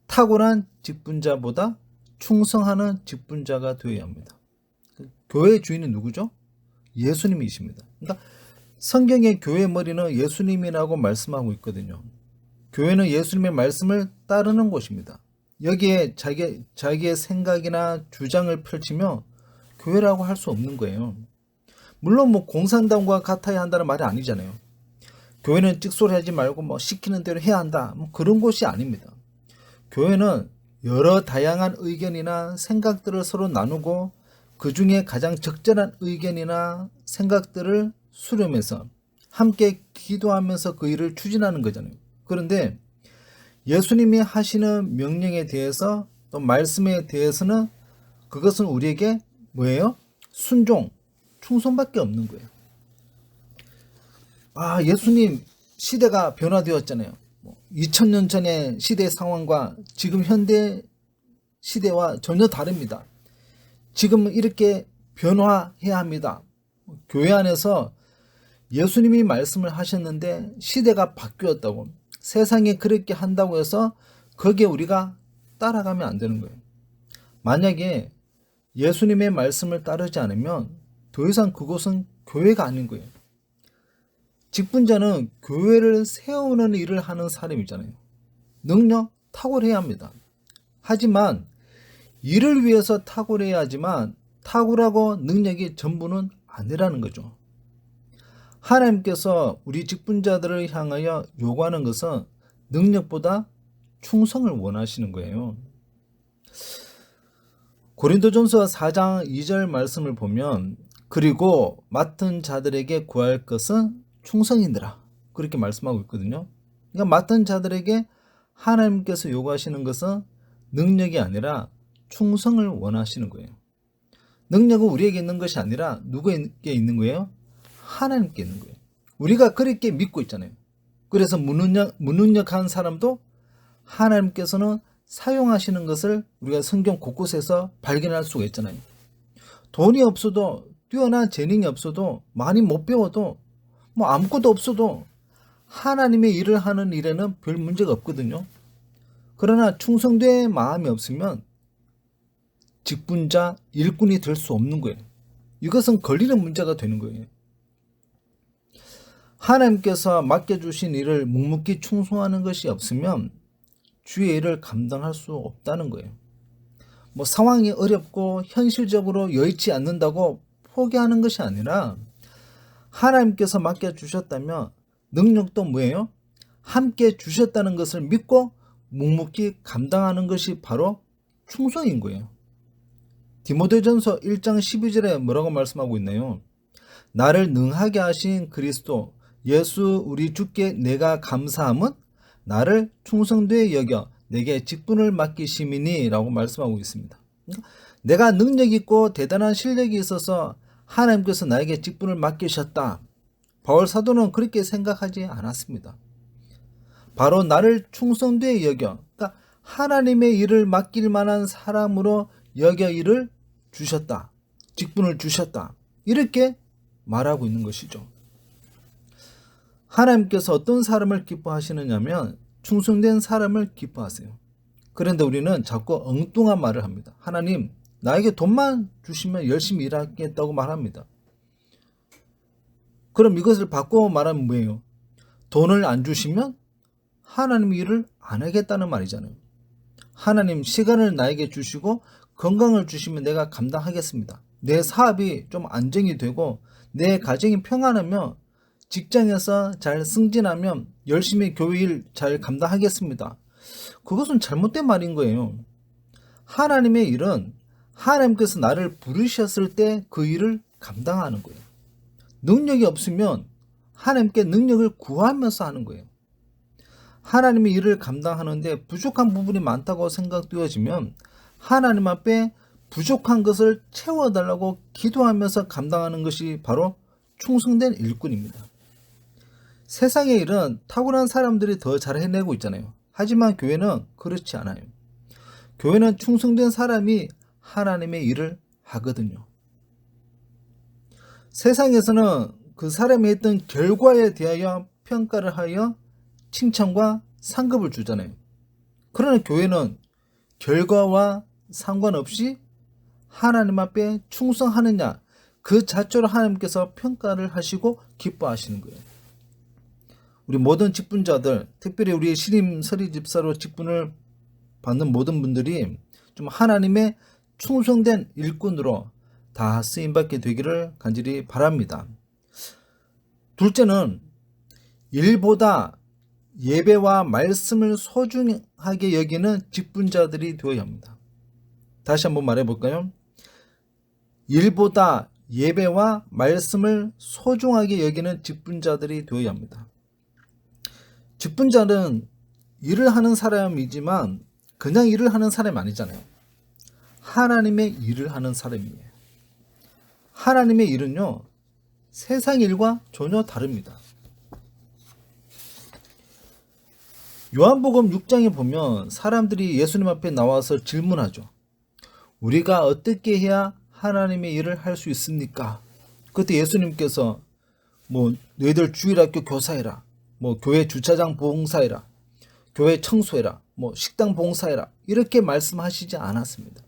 탁월한 직분자보다 충성하는 직분자가 되어야 합니다. 교회의 주인은 누구죠? 예수님이십니다. 그러니까 성경의 교회의 머리는 예수님이라고 말씀하고 있거든요. 교회는 예수님의 말씀을 따르는 곳입니다. 여기에 자기의 생각이나 주장을 펼치며 교회라고 할 수 없는 거예요. 물론 공산당과 같아야 한다는 말이 아니잖아요. 교회는 찍소리하지 말고 시키는 대로 해야 한다. 그런 곳이 아닙니다. 교회는 여러 다양한 의견이나 생각들을 서로 나누고 그 중에 가장 적절한 의견이나 생각들을 수렴해서 함께 기도하면서 그 일을 추진하는 거잖아요. 그런데 예수님이 하시는 명령에 대해서 또 말씀에 대해서는 그것은 우리에게 뭐예요? 순종, 충성밖에 없는 거예요. 예수님 시대가 변화되었잖아요. 2000년 전의 시대 상황과 지금 현대 시대와 전혀 다릅니다. 지금 이렇게 변화해야 합니다. 교회 안에서 예수님이 말씀을 하셨는데 시대가 바뀌었다고, 세상에 그렇게 한다고 해서 거기에 우리가 따라가면 안 되는 거예요. 만약에 예수님의 말씀을 따르지 않으면 더 이상 그곳은 교회가 아닌 거예요. 직분자는 교회를 세우는 일을 하는 사람이잖아요. 능력 탁월해야 합니다. 하지만 일을 위해서 탁월해야 하지만 탁월하고 능력이 전부는 아니라는 거죠. 하나님께서 우리 직분자들을 향하여 요구하는 것은 능력보다 충성을 원하시는 거예요. 고린도전서 4장 2절 말씀을 보면 그리고 맡은 자들에게 구할 것은 충성이니라 그렇게 말씀하고 있거든요. 그러니까 맡은 자들에게 하나님께서 요구하시는 것은 능력이 아니라 충성을 원하시는 거예요. 능력은 우리에게 있는 것이 아니라 누구에게 있는 거예요? 하나님께 있는 거예요. 우리가 그렇게 믿고 있잖아요. 그래서 무능력한 사람도 하나님께서는 사용하시는 것을 우리가 성경 곳곳에서 발견할 수가 있잖아요. 돈이 없어도, 뛰어난 재능이 없어도, 많이 못 배워도, 뭐 아무것도 없어도 하나님의 일을 하는 일에는 별 문제가 없거든요. 그러나 충성된 마음이 없으면 직분자, 일꾼이 될 수 없는 거예요. 이것은 걸리는 문제가 되는 거예요. 하나님께서 맡겨주신 일을 묵묵히 충성하는 것이 없으면 주의 일을 감당할 수 없다는 거예요. 뭐 상황이 어렵고 현실적으로 여의치 않는다고 포기하는 것이 아니라 하나님께서 맡겨주셨다면 능력도 뭐예요? 함께 주셨다는 것을 믿고 묵묵히 감당하는 것이 바로 충성인 거예요. 디모데전서 1장 12절에 뭐라고 말씀하고 있나요? 나를 능하게 하신 그리스도 예수 우리 주께 내가 감사함은 나를 충성되게 여겨 내게 직분을 맡기심이니 라고 말씀하고 있습니다. 내가 능력 있고 대단한 실력이 있어서 하나님께서 나에게 직분을 맡기셨다. 바울 사도는 그렇게 생각하지 않았습니다. 바로 나를 충성되게 여겨, 그러니까 하나님의 일을 맡길 만한 사람으로 여겨 일을 주셨다. 직분을 주셨다. 이렇게 말하고 있는 것이죠. 하나님께서 어떤 사람을 기뻐하시느냐면 충성된 사람을 기뻐하세요. 그런데 우리는 자꾸 엉뚱한 말을 합니다. 하나님, 나에게 돈만 주시면 열심히 일하겠다고 말합니다. 그럼 이것을 바꿔 말하면 뭐예요? 돈을 안 주시면 하나님 일을 안 하겠다는 말이잖아요. 하나님 시간을 나에게 주시고 건강을 주시면 내가 감당하겠습니다. 내 사업이 좀 안정이 되고 내 가정이 평안하며 직장에서 잘 승진하면 열심히 교회 일 잘 감당하겠습니다. 그것은 잘못된 말인 거예요. 하나님의 일은 하나님께서 나를 부르셨을 때 그 일을 감당하는 거예요. 능력이 없으면 하나님께 능력을 구하면서 하는 거예요. 하나님의 일을 감당하는데 부족한 부분이 많다고 생각되어지면 하나님 앞에 부족한 것을 채워달라고 기도하면서 감당하는 것이 바로 충성된 일꾼입니다. 세상의 일은 탁월한 사람들이 더 잘 해내고 있잖아요. 하지만 교회는 그렇지 않아요. 교회는 충성된 사람이 하나님의 일을 하거든요. 세상에서는 그 사람이 했던 결과에 대하여 평가를 하여 칭찬과 상급을 주잖아요. 그러나 교회는 결과와 상관없이 하나님 앞에 충성하느냐 그 자체로 하나님께서 평가를 하시고 기뻐하시는 거예요. 우리 모든 직분자들, 특별히 우리 신임 서리 집사로 직분을 받는 모든 분들이 좀 하나님의 충성된 일꾼으로 다 쓰임받게 되기를 간절히 바랍니다. 둘째는 일보다 예배와 말씀을 소중하게 여기는 직분자들이 되어야 합니다. 다시 한번 말해볼까요? 일보다 예배와 말씀을 소중하게 여기는 직분자들이 되어야 합니다. 직분자는 일을 하는 사람이지만 그냥 일을 하는 사람이 아니잖아요. 하나님의 일을 하는 사람이에요. 하나님의 일은요, 세상 일과 전혀 다릅니다. 요한복음 6장에 보면 사람들이 예수님 앞에 나와서 질문하죠. 우리가 어떻게 해야 하나님의 일을 할 수 있습니까? 그때 예수님께서 너희들 주일학교 교사해라, 교회 주차장 봉사해라, 교회 청소해라, 식당 봉사해라 이렇게 말씀하시지 않았습니다.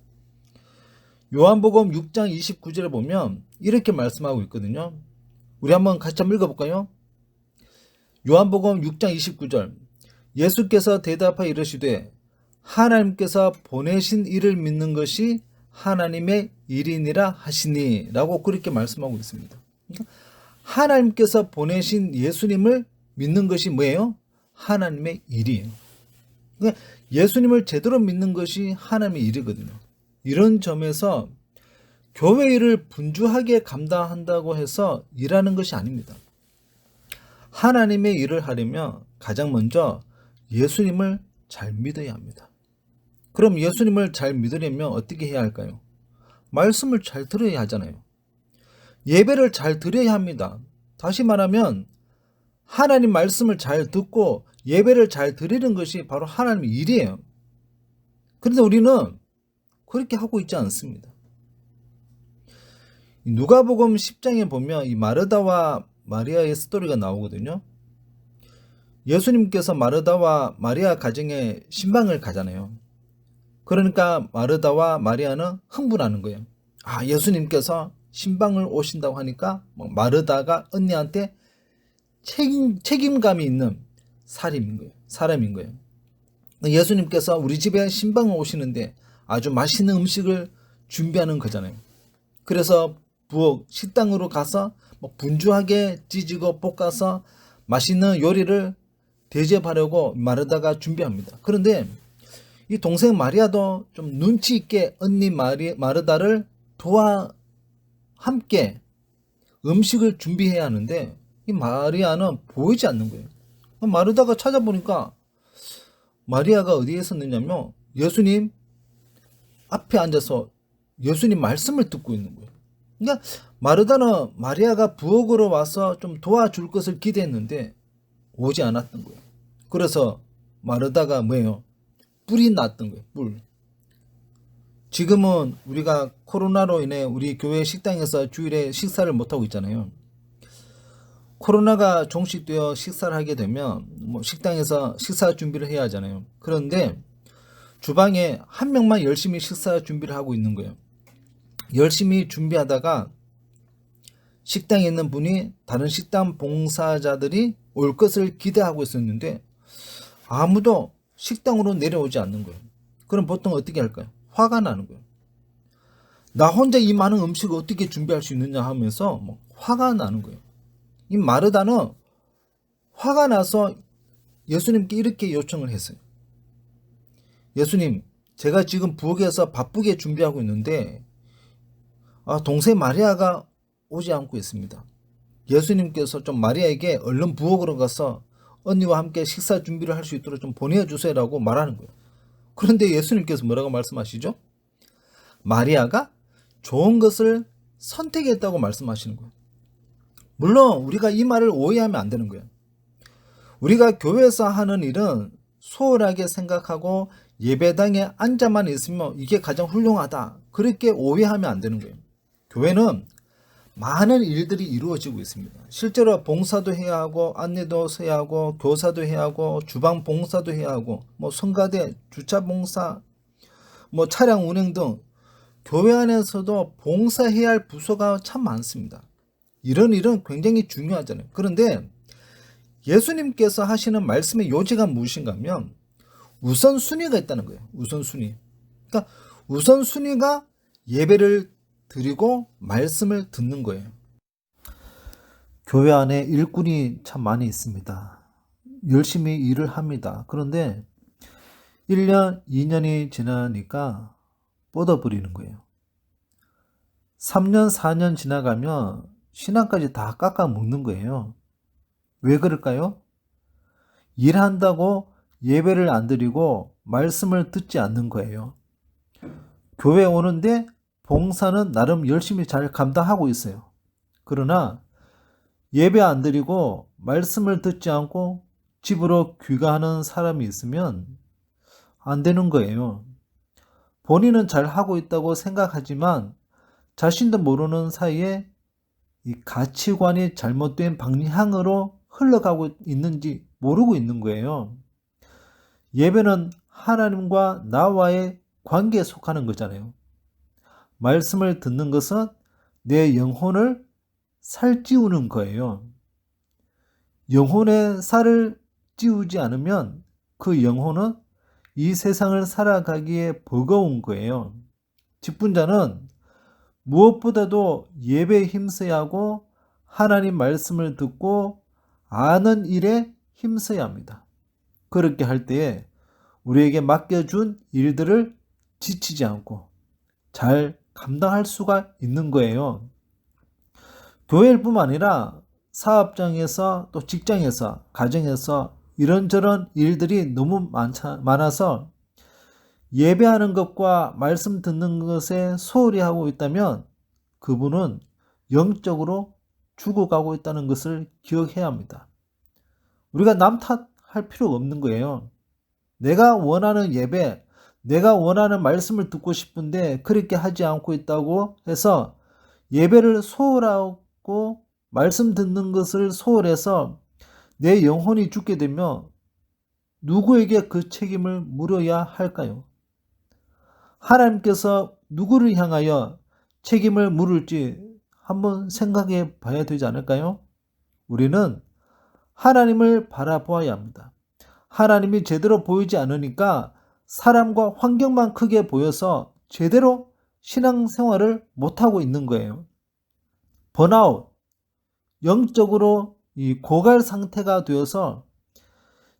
요한복음 6장 29절에 보면 이렇게 말씀하고 있거든요. 우리 한번 같이 한번 읽어볼까요? 요한복음 6장 29절 예수께서 대답하여 이르시되 하나님께서 보내신 이를 믿는 것이 하나님의 일이니라 하시니 라고 그렇게 말씀하고 있습니다. 하나님께서 보내신 예수님을 믿는 것이 뭐예요? 하나님의 일이에요. 그러니까 예수님을 제대로 믿는 것이 하나님의 일이거든요. 이런 점에서 교회 일을 분주하게 감당한다고 해서 일하는 것이 아닙니다. 하나님의 일을 하려면 가장 먼저 예수님을 잘 믿어야 합니다. 그럼 예수님을 잘 믿으려면 어떻게 해야 할까요? 말씀을 잘 들어야 하잖아요. 예배를 잘 드려야 합니다. 다시 말하면 하나님 말씀을 잘 듣고 예배를 잘 드리는 것이 바로 하나님의 일이에요. 그런데 우리는 그렇게 하고 있지 않습니다. 누가복음 10장에 보면 이 마르다와 마리아의 스토리가 나오거든요. 예수님께서 마르다와 마리아 가정에 신방을 가잖아요. 그러니까 마르다와 마리아는 흥분하는 거예요. 아, 예수님께서 신방을 오신다고 하니까 마르다가 언니한테 책임감이 있는 사람인 거예요. 예수님께서 우리 집에 신방을 오시는데 아주 맛있는 음식을 준비하는 거잖아요. 그래서 부엌 식당으로 가서 분주하게 찢고 볶아서 맛있는 요리를 대접하려고 마르다가 준비합니다. 그런데 이 동생 마리아도 좀 눈치 있게 언니 마르다를 도와 함께 음식을 준비해야 하는데 이 마리아는 보이지 않는 거예요. 마르다가 찾아보니까 마리아가 어디에 있었느냐면 예수님 앞에 앉아서 예수님 말씀을 듣고 있는 거예요. 그러니까 마르다는 마리아가 부엌으로 와서 좀 도와줄 것을 기대했는데 오지 않았던 거예요. 그래서 마르다가 뭐예요? 뿔이 났던 거예요. 뿔. 지금은 우리가 코로나로 인해 우리 교회 식당에서 주일에 식사를 못하고 있잖아요. 코로나가 종식되어 식사를 하게 되면 식당에서 식사 준비를 해야 하잖아요. 그런데 주방에 한 명만 열심히 식사 준비를 하고 있는 거예요. 열심히 준비하다가 식당에 있는 분이 다른 식당 봉사자들이 올 것을 기대하고 있었는데 아무도 식당으로 내려오지 않는 거예요. 그럼 보통 어떻게 할까요? 화가 나는 거예요. 나 혼자 이 많은 음식을 어떻게 준비할 수 있느냐 하면서 화가 나는 거예요. 이 마르다는 화가 나서 예수님께 이렇게 요청을 했어요. 예수님, 제가 지금 부엌에서 바쁘게 준비하고 있는데 동생 마리아가 오지 않고 있습니다. 예수님께서 좀 마리아에게 얼른 부엌으로 가서 언니와 함께 식사 준비를 할 수 있도록 좀 보내주세요라고 말하는 거예요. 그런데 예수님께서 뭐라고 말씀하시죠? 마리아가 좋은 것을 선택했다고 말씀하시는 거예요. 물론 우리가 이 말을 오해하면 안 되는 거예요. 우리가 교회에서 하는 일은 소홀하게 생각하고 예배당에 앉아만 있으면 이게 가장 훌륭하다. 그렇게 오해하면 안 되는 거예요. 교회는 많은 일들이 이루어지고 있습니다. 실제로 봉사도 해야 하고 안내도 해야 하고 교사도 해야 하고 주방 봉사도 해야 하고 성가대 주차 봉사 차량 운행 등 교회 안에서도 봉사해야 할 부서가 참 많습니다. 이런 일은 굉장히 중요하잖아요. 그런데 예수님께서 하시는 말씀의 요지가 무엇인가 하면 우선순위가 있다는 거예요. 우선순위. 그러니까 우선순위가 예배를 드리고 말씀을 듣는 거예요. 교회 안에 일꾼이 참 많이 있습니다. 열심히 일을 합니다. 그런데 1년, 2년이 지나니까 뻗어버리는 거예요. 3년, 4년 지나가면 신앙까지 다 깎아 먹는 거예요. 왜 그럴까요? 일한다고 예배를 안 드리고 말씀을 듣지 않는 거예요. 교회 오는데 봉사는 나름 열심히 잘 감당하고 있어요. 그러나 예배 안 드리고 말씀을 듣지 않고 집으로 귀가하는 사람이 있으면 안 되는 거예요. 본인은 잘 하고 있다고 생각하지만 자신도 모르는 사이에 이 가치관이 잘못된 방향으로 흘러가고 있는지 모르고 있는 거예요. 예배는 하나님과 나와의 관계에 속하는 거잖아요. 말씀을 듣는 것은 내 영혼을 살찌우는 거예요. 영혼의 살을 찌우지 않으면 그 영혼은 이 세상을 살아가기에 버거운 거예요. 직분자는 무엇보다도 예배에 힘써야 하고 하나님 말씀을 듣고 아는 일에 힘써야 합니다. 그렇게 할 때에 우리에게 맡겨준 일들을 지치지 않고 잘 감당할 수가 있는 거예요. 교회일 뿐만 아니라 사업장에서 또 직장에서 가정에서 이런저런 일들이 너무 많아서 예배하는 것과 말씀 듣는 것에 소홀히 하고 있다면 그분은 영적으로 죽어가고 있다는 것을 기억해야 합니다. 우리가 남 탓할 필요가 없는 거예요. 내가 원하는 예배, 내가 원하는 말씀을 듣고 싶은데 그렇게 하지 않고 있다고 해서 예배를 소홀하고 말씀 듣는 것을 소홀해서 내 영혼이 죽게 되면 누구에게 그 책임을 물어야 할까요? 하나님께서 누구를 향하여 책임을 물을지 한번 생각해 봐야 되지 않을까요? 우리는 하나님을 바라보아야 합니다. 하나님이 제대로 보이지 않으니까 사람과 환경만 크게 보여서 제대로 신앙생활을 못하고 있는 거예요. 번아웃, 영적으로 이 고갈 상태가 되어서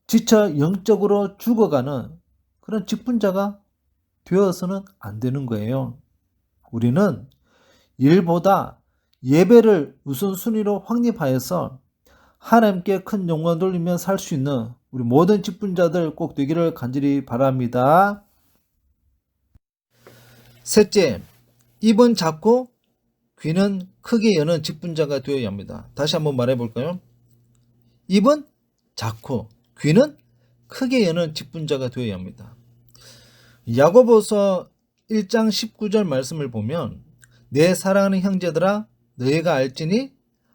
지쳐 영적으로 죽어가는 그런 직분자가 되어서는 안 되는 거예요. 우리는 일보다 예배를 우선순위로 확립하여서 하나님께 큰 영광 돌리며 살 수 있는 우리 모든 직분자들 꼭 되기를 간절히 바랍니다. 셋째, 입은 작고 귀는 크게 여는 직분자가 되어야 합니다. 다시 한번 말해볼까요? 입은 작고 귀는 크게 여는 직분자가 되어야 합니다. 야고보서 1장 19절 말씀을 보면 내 사랑하는 형제들아 너희가 알지니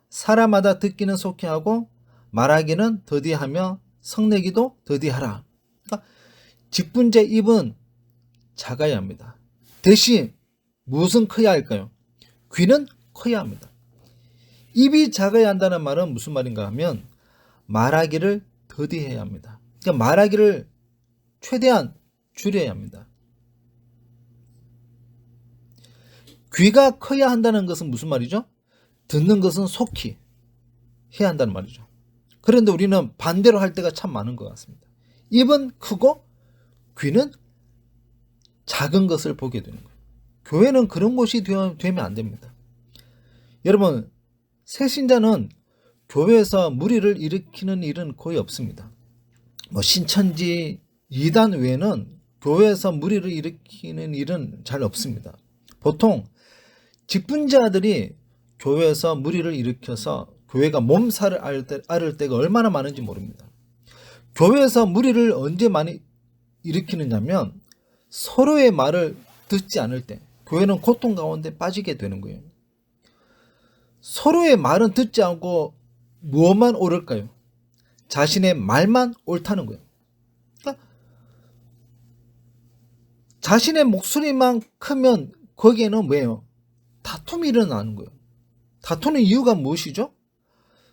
사람마다 듣기는 속히 하고 말하기는 더디하며 성내기도 더디하라. 그러니까 직분자 입은 작아야 합니다. 대신 무엇은 커야 할까요? 귀는 커야 합니다. 입이 작아야 한다는 말은 무슨 말인가 하면 말하기를 더디해야 합니다. 그러니까 말하기를 최대한 줄여야 합니다. 귀가 커야 한다는 것은 무슨 말이죠? 듣는 것은 속히 해야 한다는 말이죠. 그런데 우리는 반대로 할 때가 참 많은 것 같습니다. 입은 크고 귀는 작은 것을 보게 되는 거예요. 교회는 그런 곳이 되면 안 됩니다. 여러분, 새신자는 교회에서 무리를 일으키는 일은 거의 없습니다. 신천지, 이단 외에는 교회에서 무리를 일으키는 일은 잘 없습니다. 보통 직분자들이 교회에서 무리를 일으켜서 교회가 몸살을 앓을 때가 얼마나 많은지 모릅니다. 교회에서 무리를 언제 많이 일으키느냐면 서로의 말을 듣지 않을 때 교회는 고통 가운데 빠지게 되는 거예요. 서로의 말은 듣지 않고 무엇만 옳을까요? 자신의 말만 옳다는 거예요. 그러니까 자신의 목소리만 크면 거기에는 뭐예요? 다툼이 일어나는 거예요. 다투는 이유가 무엇이죠?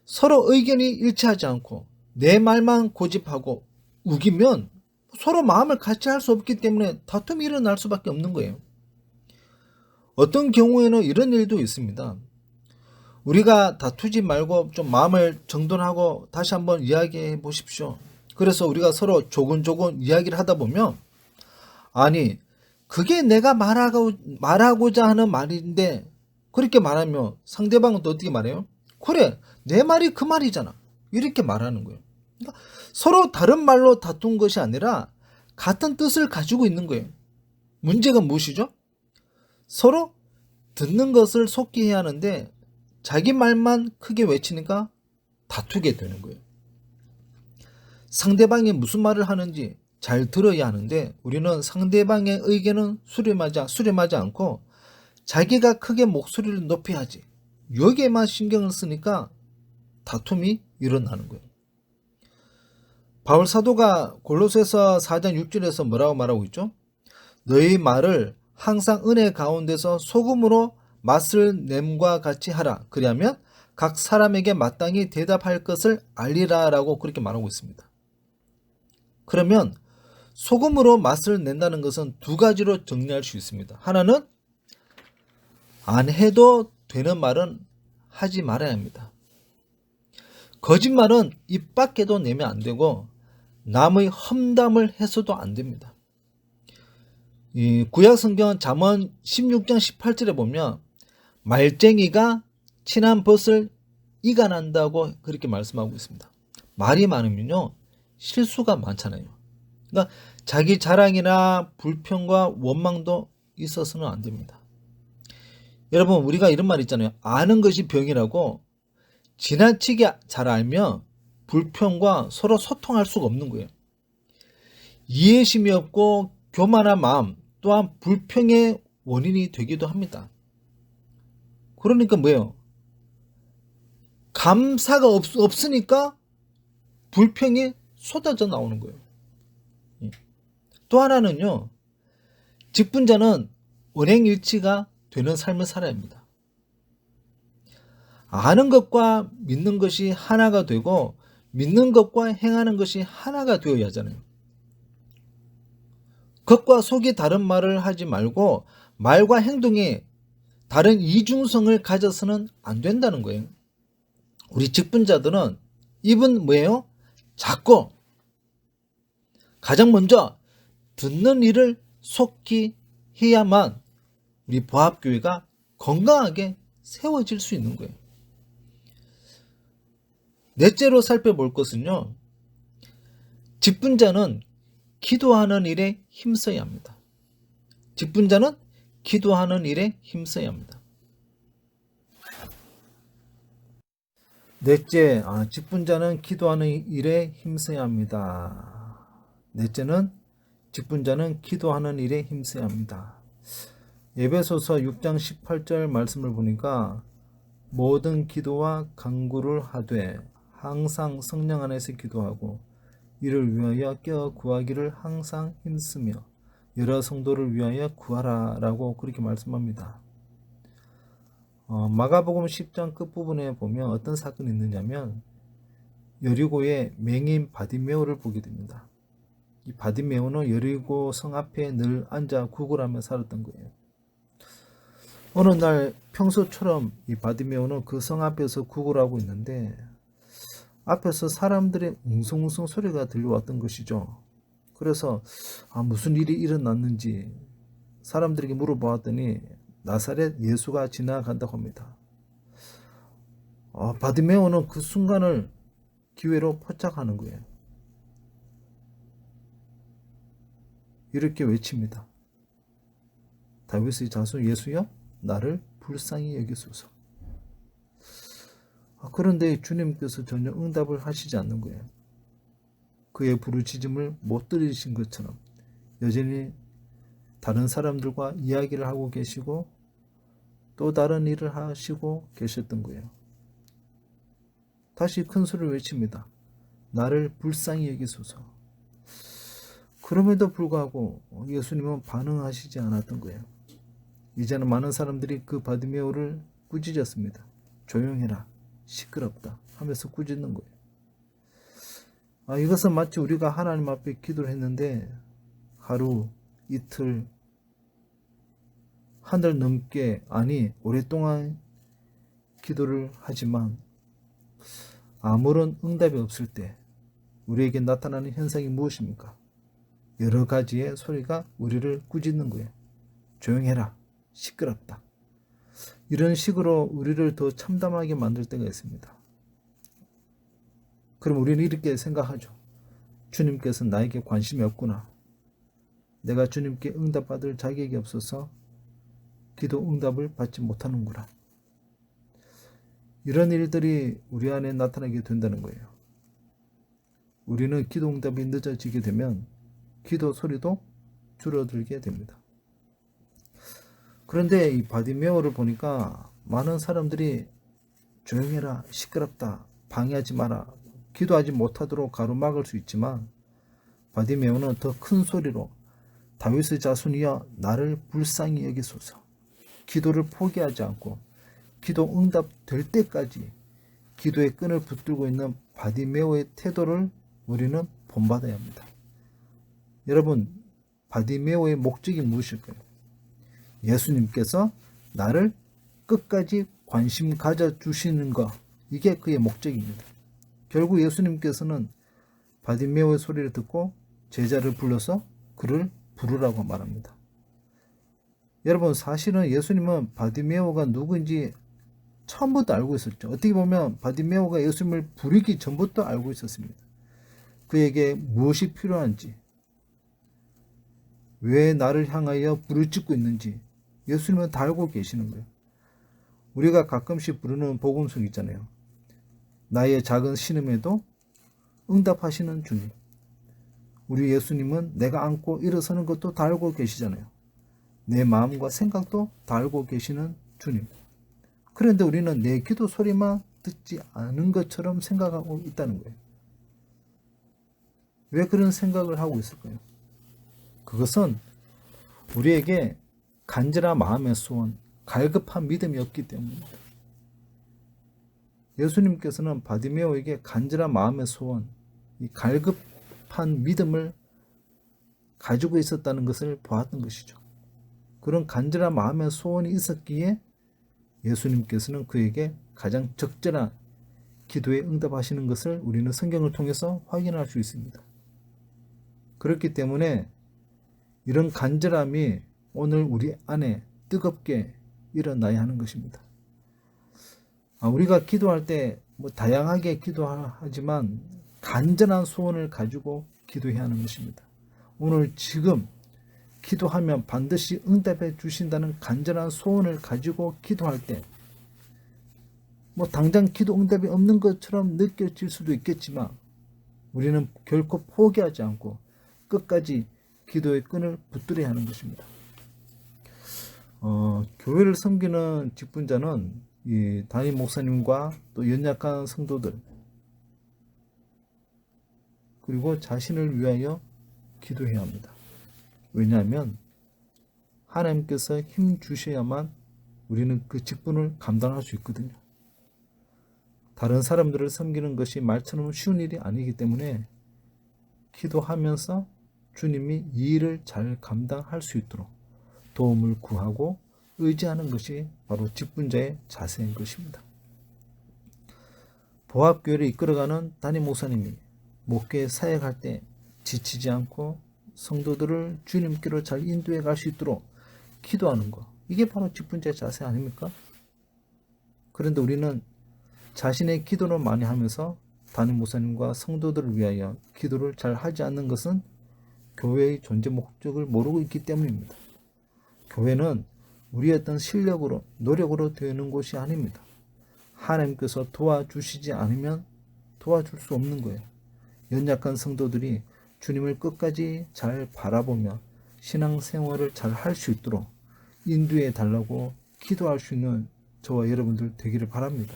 서로 의견이 일치하지 않고 내 말만 고집하고 우기면 서로 마음을 같이 할 수 없기 때문에 다툼이 일어날 수밖에 없는 거예요. 어떤 경우에는 이런 일도 있습니다. 우리가 다투지 말고 좀 마음을 정돈하고 다시 한번 이야기해 보십시오. 그래서 우리가 서로 조곤조곤 이야기를 하다 보면 아니 그게 내가 말하고자 하는 말인데 그렇게 말하면 상대방은 또 어떻게 말해요? 그래 내 말이 그 말이잖아 이렇게 말하는 거예요. 그러니까 서로 다른 말로 다툰 것이 아니라 같은 뜻을 가지고 있는 거예요. 문제가 무엇이죠? 서로 듣는 것을 속히 해야 하는데 자기 말만 크게 외치니까 다투게 되는 거예요. 상대방이 무슨 말을 하는지 잘 들어야 하는데 우리는 상대방의 의견은 수렴하지 않고 자기가 크게 목소리를 높여야지 여기에만 신경을 쓰니까 다툼이 일어나는 거예요. 바울 사도가 골로새서 4장 6절에서 뭐라고 말하고 있죠? 너희 말을 항상 은혜 가운데서 소금으로 맛을 냄과 같이 하라. 그리하면 각 사람에게 마땅히 대답할 것을 알리라 라고 그렇게 말하고 있습니다. 그러면 소금으로 맛을 낸다는 것은 두 가지로 정리할 수 있습니다. 하나는 안 해도 되는 말은 하지 말아야 합니다. 거짓말은 입 밖에도 내면 안 되고 남의 험담을 해서도 안 됩니다. 이 구약성경 잠언 16장 18절에 보면 말쟁이가 친한 벗을 이간한다고 그렇게 말씀하고 있습니다. 말이 많으면요 실수가 많잖아요. 그러니까 자기 자랑이나 불평과 원망도 있어서는 안 됩니다. 여러분 우리가 이런 말 있잖아요. 아는 것이 병이라고. 지나치게 잘 알면 불평과 서로 소통할 수가 없는 거예요. 이해심이 없고 교만한 마음 또한 불평의 원인이 되기도 합니다. 그러니까 뭐예요? 감사가 없으니까 불평이 쏟아져 나오는 거예요. 또 하나는요, 직분자는 언행일치가 되는 삶을 살아야 합니다. 아는 것과 믿는 것이 하나가 되고 믿는 것과 행하는 것이 하나가 되어야 하잖아요. 겉과 속이 다른 말을 하지 말고 말과 행동이 다른 이중성을 가져서는 안 된다는 거예요. 우리 직분자들은 입은 뭐예요? 작고 가장 먼저 듣는 일을 속히 해야만 우리 보합교회가 건강하게 세워질 수 있는 거예요. 넷째로 살펴볼 것은요, 직분자는 기도하는 일에 힘써야 합니다. 직분자는 기도하는 일에 힘써야 합니다. 넷째, 직분자는 기도하는 일에 힘써야 합니다. 넷째는 직분자는 기도하는 일에 힘써야 합니다. 에베소서 6장 18절 말씀을 보니까 모든 기도와 간구를 하되 항상 성령 안에서 기도하고 이를 위하여 껴 구하기를 항상 힘쓰며 여러 성도를 위하여 구하라 라고 그렇게 말씀합니다. 마가복음 10장 끝부분에 보면 어떤 사건이 있느냐면 여리고의 맹인 바디메오를 보게 됩니다. 이 바디메오는 여리고 성 앞에 늘 앉아 구걸하며 살았던 거예요. 어느 날 평소처럼 이 바디메오는 그 성 앞에서 구걸하고 있는데 앞에서 사람들의 웅성웅성 소리가 들려왔던 것이죠. 그래서 무슨 일이 일어났는지 사람들에게 물어보았더니 나사렛 예수가 지나간다고 합니다. 바디메오는 그 순간을 기회로 포착하는 거예요. 이렇게 외칩니다. 다윗의 자손 예수여, 나를 불쌍히 여기소서. 그런데 주님께서 전혀 응답을 하시지 않는 거예요. 그의 부르짖음을 못 들으신 것처럼 여전히 다른 사람들과 이야기를 하고 계시고 또 다른 일을 하시고 계셨던 거예요. 다시 큰 소리를 외칩니다. 나를 불쌍히 여기소서. 그럼에도 불구하고 예수님은 반응하시지 않았던 거예요. 이제는 많은 사람들이 그 바디메오를 꾸짖었습니다. 조용해라, 시끄럽다 하면서 꾸짖는 거예요. 이것은 마치 우리가 하나님 앞에 기도를 했는데 하루, 이틀, 한 달 넘게 오랫동안 기도를 하지만 아무런 응답이 없을 때 우리에게 나타나는 현상이 무엇입니까? 여러 가지의 소리가 우리를 꾸짖는 거예요. 조용해라, 시끄럽다. 이런 식으로 우리를 더 참담하게 만들 때가 있습니다. 그럼 우리는 이렇게 생각하죠. 주님께서 나에게 관심이 없구나. 내가 주님께 응답받을 자격이 없어서 기도 응답을 받지 못하는구나. 이런 일들이 우리 안에 나타나게 된다는 거예요. 우리는 기도 응답이 늦어지게 되면 기도 소리도 줄어들게 됩니다. 그런데 이 바디메오를 보니까 많은 사람들이 조용해라, 시끄럽다, 방해하지 마라, 기도하지 못하도록 가로막을 수 있지만 바디메오는 더 큰 소리로 다윗의 자손이여 나를 불쌍히 여기소서. 기도를 포기하지 않고 기도 응답될 때까지 기도의 끈을 붙들고 있는 바디메오의 태도를 우리는 본받아야 합니다. 여러분, 바디메오의 목적이 무엇일까요? 예수님께서 나를 끝까지 관심 가져주시는 것, 이게 그의 목적입니다. 결국 예수님께서는 바디메오의 소리를 듣고 제자를 불러서 그를 부르라고 말합니다. 여러분, 사실은 예수님은 바디메오가 누구인지 처음부터 알고 있었죠. 어떻게 보면 바디메오가 예수님을 부르기 전부터 알고 있었습니다. 그에게 무엇이 필요한지, 왜 나를 향하여 부르짖고 있는지 예수님은 다 알고 계시는 거예요. 우리가 가끔씩 부르는 복음송 있잖아요. 나의 작은 신음에도 응답하시는 주님. 우리 예수님은 내가 안고 일어서는 것도 다 알고 계시잖아요. 내 마음과 생각도 다 알고 계시는 주님. 그런데 우리는 내 기도 소리만 듣지 않은 것처럼 생각하고 있다는 거예요. 왜 그런 생각을 하고 있을까요? 그것은 우리에게 간절한 마음의 소원, 갈급한 믿음이 없기 때문입니다. 예수님께서는 바디메오에게 간절한 마음의 소원, 이 갈급한 믿음을 가지고 있었다는 것을 보았던 것이죠. 그런 간절한 마음의 소원이 있었기에 예수님께서는 그에게 가장 적절한 기도에 응답하시는 것을 우리는 성경을 통해서 확인할 수 있습니다. 그렇기 때문에 이런 간절함이 오늘 우리 안에 뜨겁게 일어나야 하는 것입니다. 우리가 기도할 때 다양하게 기도하지만 간절한 소원을 가지고 기도해야 하는 것입니다. 오늘 지금 기도하면 반드시 응답해 주신다는 간절한 소원을 가지고 기도할 때 당장 기도 응답이 없는 것처럼 느껴질 수도 있겠지만 우리는 결코 포기하지 않고 끝까지 기도의 끈을 붙들어야 하는 것입니다. 교회를 섬기는 직분자는 이 담임 목사님과 또 연약한 성도들 그리고 자신을 위하여 기도해야 합니다. 왜냐하면 하나님께서 힘 주셔야만 우리는 그 직분을 감당할 수 있거든요. 다른 사람들을 섬기는 것이 말처럼 쉬운 일이 아니기 때문에 기도하면서 주님이 이 일을 잘 감당할 수 있도록 도움을 구하고 의지하는 것이 바로 직분자의 자세인 것입니다. 보합교회를 이끌어가는 담임 목사님이 목회 사역할 때 지치지 않고 성도들을 주님께로 잘 인도해 갈 수 있도록 기도하는 것, 이게 바로 직분자의 자세 아닙니까? 그런데 우리는 자신의 기도를 많이 하면서 담임 목사님과 성도들을 위하여 기도를 잘 하지 않는 것은 교회의 존재 목적을 모르고 있기 때문입니다. 교회는 우리의 어떤 실력으로, 노력으로 되는 곳이 아닙니다. 하나님께서 도와주시지 않으면 도와줄 수 없는 거예요. 연약한 성도들이 주님을 끝까지 잘 바라보며 신앙생활을 잘 할 수 있도록 인도해 달라고 기도할 수 있는 저와 여러분들 되기를 바랍니다.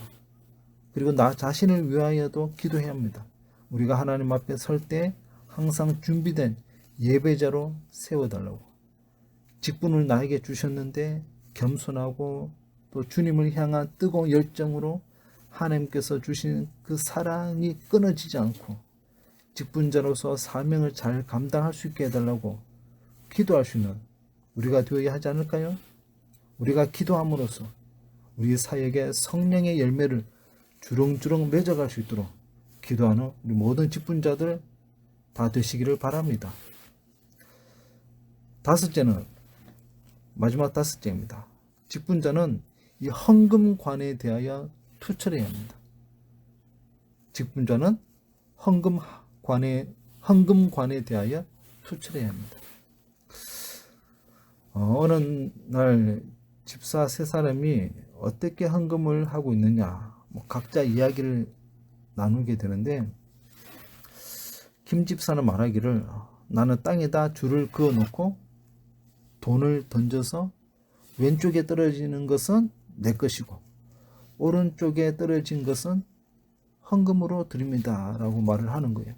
그리고 나 자신을 위하여도 기도해야 합니다. 우리가 하나님 앞에 설 때 항상 준비된 예배자로 세워달라고. 직분을 나에게 주셨는데 겸손하고 또 주님을 향한 뜨거운 열정으로 하나님께서 주신 그 사랑이 끊어지지 않고 직분자로서 사명을 잘 감당할 수 있게 해달라고 기도할 수 있는 우리가 되어야 하지 않을까요? 우리가 기도함으로써 우리 사역의 성령의 열매를 주렁주렁 맺어갈 수 있도록 기도하는 우리 모든 직분자들 다 되시기를 바랍니다. 마지막 다섯째입니다. 직분자는 이 헌금관에 대하여 투철해야 합니다. 직분자는 헌금관에 대하여 투철해야 합니다. 어느 날 집사 세 사람이 어떻게 헌금을 하고 있느냐 각자 이야기를 나누게 되는데 김 집사는 말하기를 나는 땅에다 줄을 그어놓고 돈을 던져서 왼쪽에 떨어지는 것은 내 것이고 오른쪽에 떨어진 것은 헌금으로 드립니다 라고 말을 하는 거예요.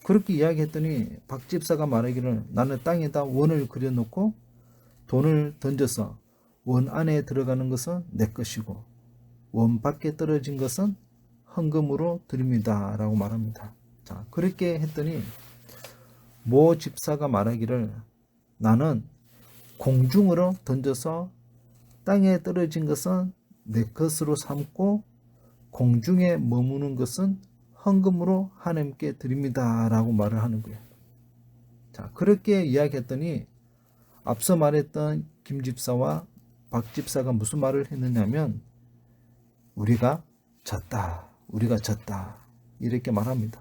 그렇게 이야기했더니 박 집사가 말하기를 나는 땅에다 원을 그려놓고 돈을 던져서 원 안에 들어가는 것은 내 것이고 원 밖에 떨어진 것은 헌금으로 드립니다 라고 말합니다. 자, 그렇게 했더니 모 집사가 말하기를 나는 공중으로 던져서 땅에 떨어진 것은 내 것으로 삼고 공중에 머무는 것은 헌금으로 하나님께 드립니다 라고 말을 하는 거예요. 자, 그렇게 이야기했더니 앞서 말했던 김 집사와 박 집사가 무슨 말을 했느냐면 우리가 졌다 이렇게 말합니다.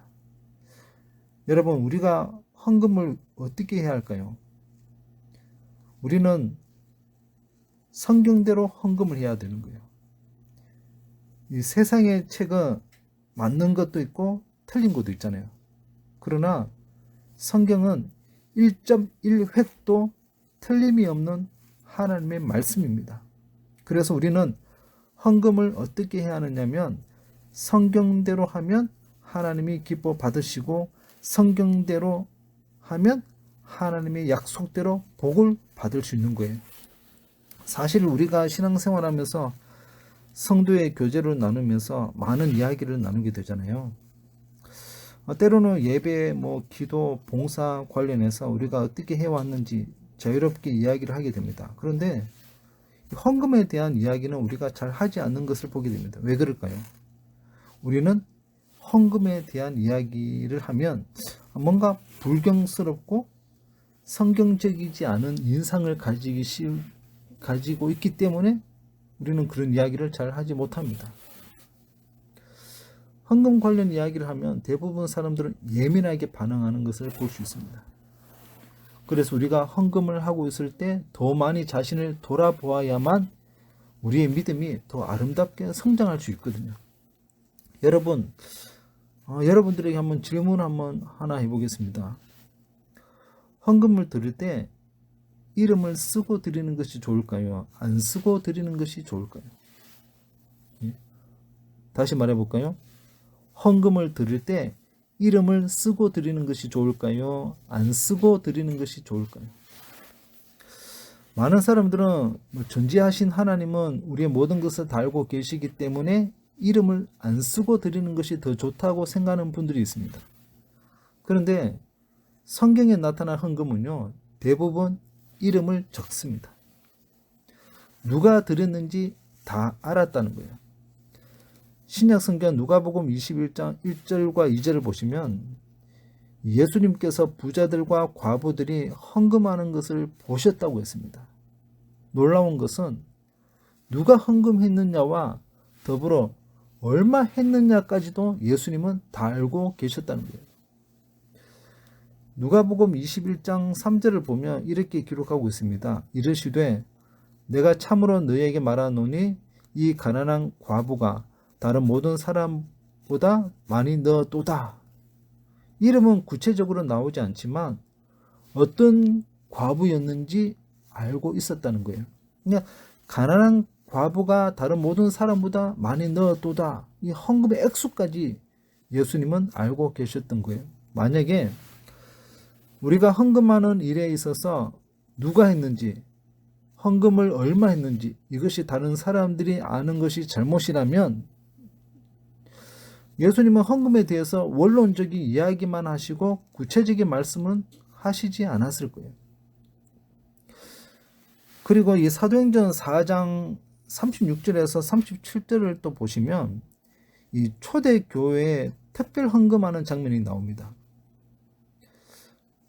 여러분, 우리가 헌금을 어떻게 해야 할까요? 우리는 성경대로 헌금을 해야 되는 거예요. 이 세상의 책은 맞는 것도 있고 틀린 것도 있잖아요. 그러나 성경은 1.1획도 틀림이 없는 하나님의 말씀입니다. 그래서 우리는 헌금을 어떻게 해야 하느냐면 성경대로 하면 하나님이 기뻐 받으시고 성경대로 하면 하나님의 약속대로 복을 받을 수 있는 거예요. 사실 우리가 신앙생활하면서 성도의 교제를 나누면서 많은 이야기를 나누게 되잖아요. 때로는 예배, 기도, 봉사 관련해서 우리가 어떻게 해왔는지 자유롭게 이야기를 하게 됩니다. 그런데 헌금에 대한 이야기는 우리가 잘 하지 않는 것을 보게 됩니다. 왜 그럴까요? 우리는 헌금에 대한 이야기를 하면 뭔가 불경스럽고 성경적이지 않은 인상을 가지고 있기 때문에 우리는 그런 이야기를 잘 하지 못합니다. 헌금 관련 이야기를 하면 대부분 사람들은 예민하게 반응하는 것을 볼 수 있습니다. 그래서 우리가 헌금을 하고 있을 때 더 많이 자신을 돌아보아야만 우리의 믿음이 더 아름답게 성장할 수 있거든요. 여러분들에게 한번 질문 하나 해보겠습니다. 헌금을 드릴 때 이름을 쓰고 드리는 것이 좋을까요? 안 쓰고 드리는 것이 좋을까요? 다시 말해볼까요? 헌금을 드릴 때 이름을 쓰고 드리는 것이 좋을까요? 안 쓰고 드리는 것이 좋을까요? 많은 사람들은 존재하신 하나님은 우리의 모든 것을 다 알고 계시기 때문에 이름을 안 쓰고 드리는 것이 더 좋다고 생각하는 분들이 있습니다. 그런데 성경에 나타난 헌금은요, 대부분 이름을 적습니다. 누가 드렸는지 다 알았다는 거예요. 신약 성경 누가복음 21장 1절과 2절을 보시면 예수님께서 부자들과 과부들이 헌금하는 것을 보셨다고 했습니다. 놀라운 것은 누가 헌금했느냐와 더불어 얼마 했느냐까지도 예수님은 다 알고 계셨다는 거예요. 누가복음 21장 3절을 보면 이렇게 기록하고 있습니다. 이르시되 내가 참으로 너희에게 말하노니 이 가난한 과부가 다른 모든 사람보다 많이 넣었도다. 이름은 구체적으로 나오지 않지만 어떤 과부였는지 알고 있었다는 거예요. 그러니까 가난한 과부가 다른 모든 사람보다 많이 넣었도다. 이 헌금의 액수까지 예수님은 알고 계셨던 거예요. 만약에 우리가 헌금하는 일에 있어서 누가 했는지, 헌금을 얼마 했는지 이것이 다른 사람들이 아는 것이 잘못이라면 예수님은 헌금에 대해서 원론적인 이야기만 하시고 구체적인 말씀은 하시지 않았을 거예요. 그리고 이 사도행전 4장 36절에서 37절을 또 보시면 이 초대교회에 특별 헌금하는 장면이 나옵니다.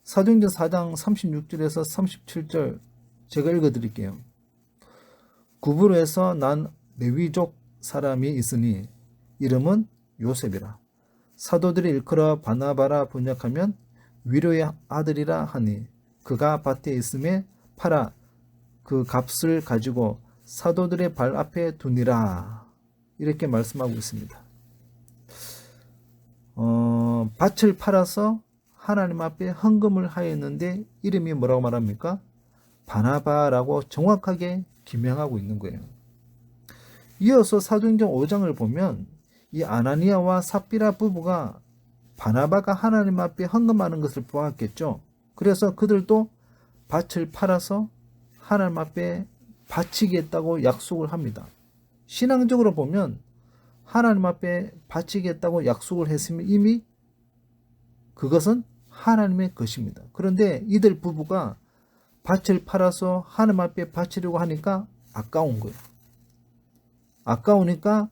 사도행전 4장 36절에서 37절 제가 읽어드릴게요. 구브로에서 난 레위족 사람이 있으니 이름은 요셉이라. 사도들이 일컬어 바나바라 번역하면 위로의 아들이라 하니 그가 밭에 있음에 팔아 그 값을 가지고 사도들의 발 앞에 두니라. 이렇게 말씀하고 있습니다. 밭을 팔아서 하나님 앞에 헌금을 하였는데 이름이 뭐라고 말합니까? 바나바라고 정확하게 기명하고 있는 거예요. 이어서 사도행전 5장을 보면 이 아나니아와 삽비라 부부가 바나바가 하나님 앞에 헌금하는 것을 보았겠죠. 그래서 그들도 밭을 팔아서 하나님 앞에 바치겠다고 약속을 합니다. 신앙적으로 보면 하나님 앞에 바치겠다고 약속을 했으면 이미 그것은 하나님의 것입니다. 그런데 이들 부부가 밭을 팔아서 하나님 앞에 바치려고 하니까 아까운 거예요. 아까우니까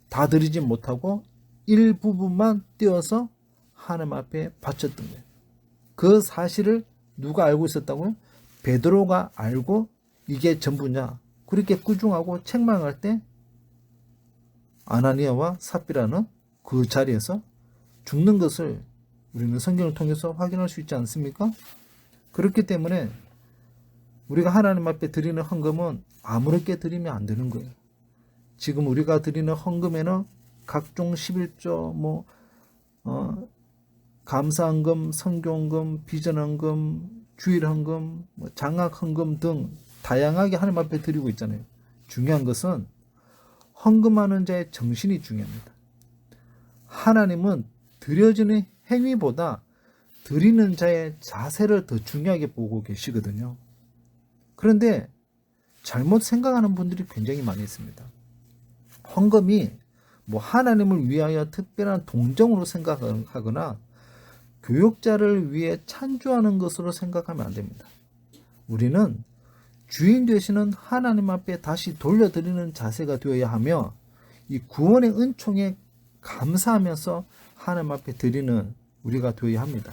다 드리지 못하고 일부분만 떼어서 하나님 앞에 바쳤던 거예요. 그 사실을 누가 알고 있었다고요? 베드로가 알고 이게 전부냐 그렇게 꾸중하고 책망할 때 아나니아와 삽비라는 그 자리에서 죽는 것을 우리는 성경을 통해서 확인할 수 있지 않습니까? 그렇기 때문에 우리가 하나님 앞에 드리는 헌금은 아무렇게 드리면 안 되는 거예요. 지금 우리가 드리는 헌금에는 각종 11조 감사헌금, 성교헌금, 비전헌금, 주일헌금, 장학헌금 등 다양하게 하나님 앞에 드리고 있잖아요. 중요한 것은 헌금하는 자의 정신이 중요합니다. 하나님은 드려지는 행위보다 드리는 자의 자세를 더 중요하게 보고 계시거든요. 그런데 잘못 생각하는 분들이 굉장히 많이 있습니다. 헌금이 하나님을 위하여 특별한 동정으로 생각하거나 교역자를 위해 찬조하는 것으로 생각하면 안 됩니다. 우리는 주인 되시는 하나님 앞에 다시 돌려드리는 자세가 되어야 하며 이 구원의 은총에 감사하면서 하나님 앞에 드리는 우리가 되어야 합니다.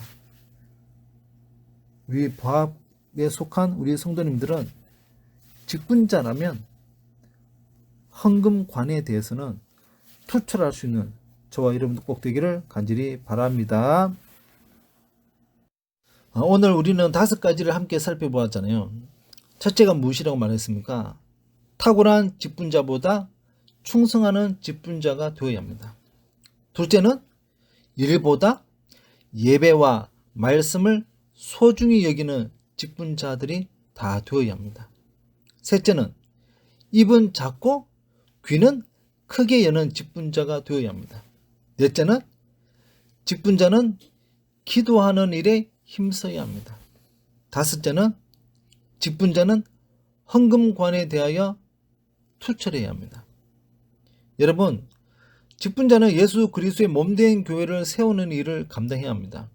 우리 부합에 속한 우리 성도님들은 직분자라면 헌금관에 대해서는 투철할 수 있는 저와 여러분들 꼭 되기를 간절히 바랍니다. 오늘 우리는 5가지를 함께 살펴보았잖아요. 첫째가 무엇이라고 말했습니까? 탁월한 직분자보다 충성하는 직분자가 되어야 합니다. 둘째는 일보다 예배와 말씀을 소중히 여기는 직분자들이 다 되어야 합니다. 셋째는 입은 작고 귀는 크게 여는 직분자가 되어야 합니다. 넷째는 직분자는 기도하는 일에 힘써야 합니다. 다섯째는 직분자는 헌금관에 대하여 투철해야 합니다. 여러분, 직분자는 예수 그리스도의 몸된 교회를 세우는 일을 감당해야 합니다.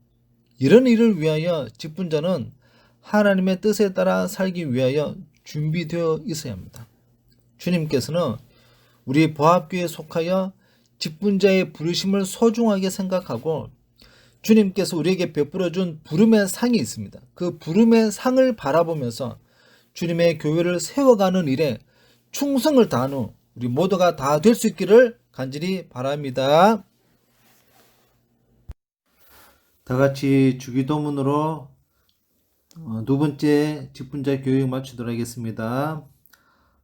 이런 일을 위하여 직분자는 하나님의 뜻에 따라 살기 위하여 준비되어 있어야 합니다. 주님께서는 우리 보합교회에 속하여 직분자의 부르심을 소중하게 생각하고 주님께서 우리에게 베풀어준 부름의 상이 있습니다. 그 부름의 상을 바라보면서 주님의 교회를 세워가는 일에 충성을 다하는 우리 모두가 다 될 수 있기를 간절히 바랍니다. 다 같이 주기도문으로 두 번째 직분자 교육 마치도록 하겠습니다.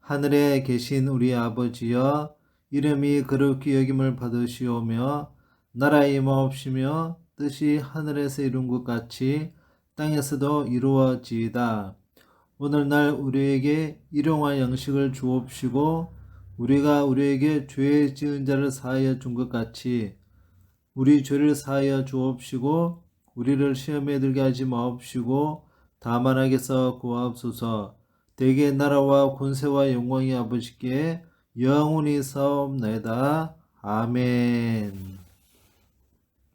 하늘에 계신 우리 아버지여, 이름이 거룩히 여김을 받으시오며 나라의 임하옵시며 뜻이 하늘에서 이룬 것 같이 땅에서도 이루어지이다. 오늘날 우리에게 일용할 양식을 주옵시고 우리가 우리에게 죄 지은 자를 사하여 준 것 같이 우리 죄를 사하여 주옵시고 우리를 시험에 들게 하지 마옵시고 다만 악에서 구하옵소서. 대개 나라와 권세와 영광이 아버지께 영원히 사옵나이다. 아멘.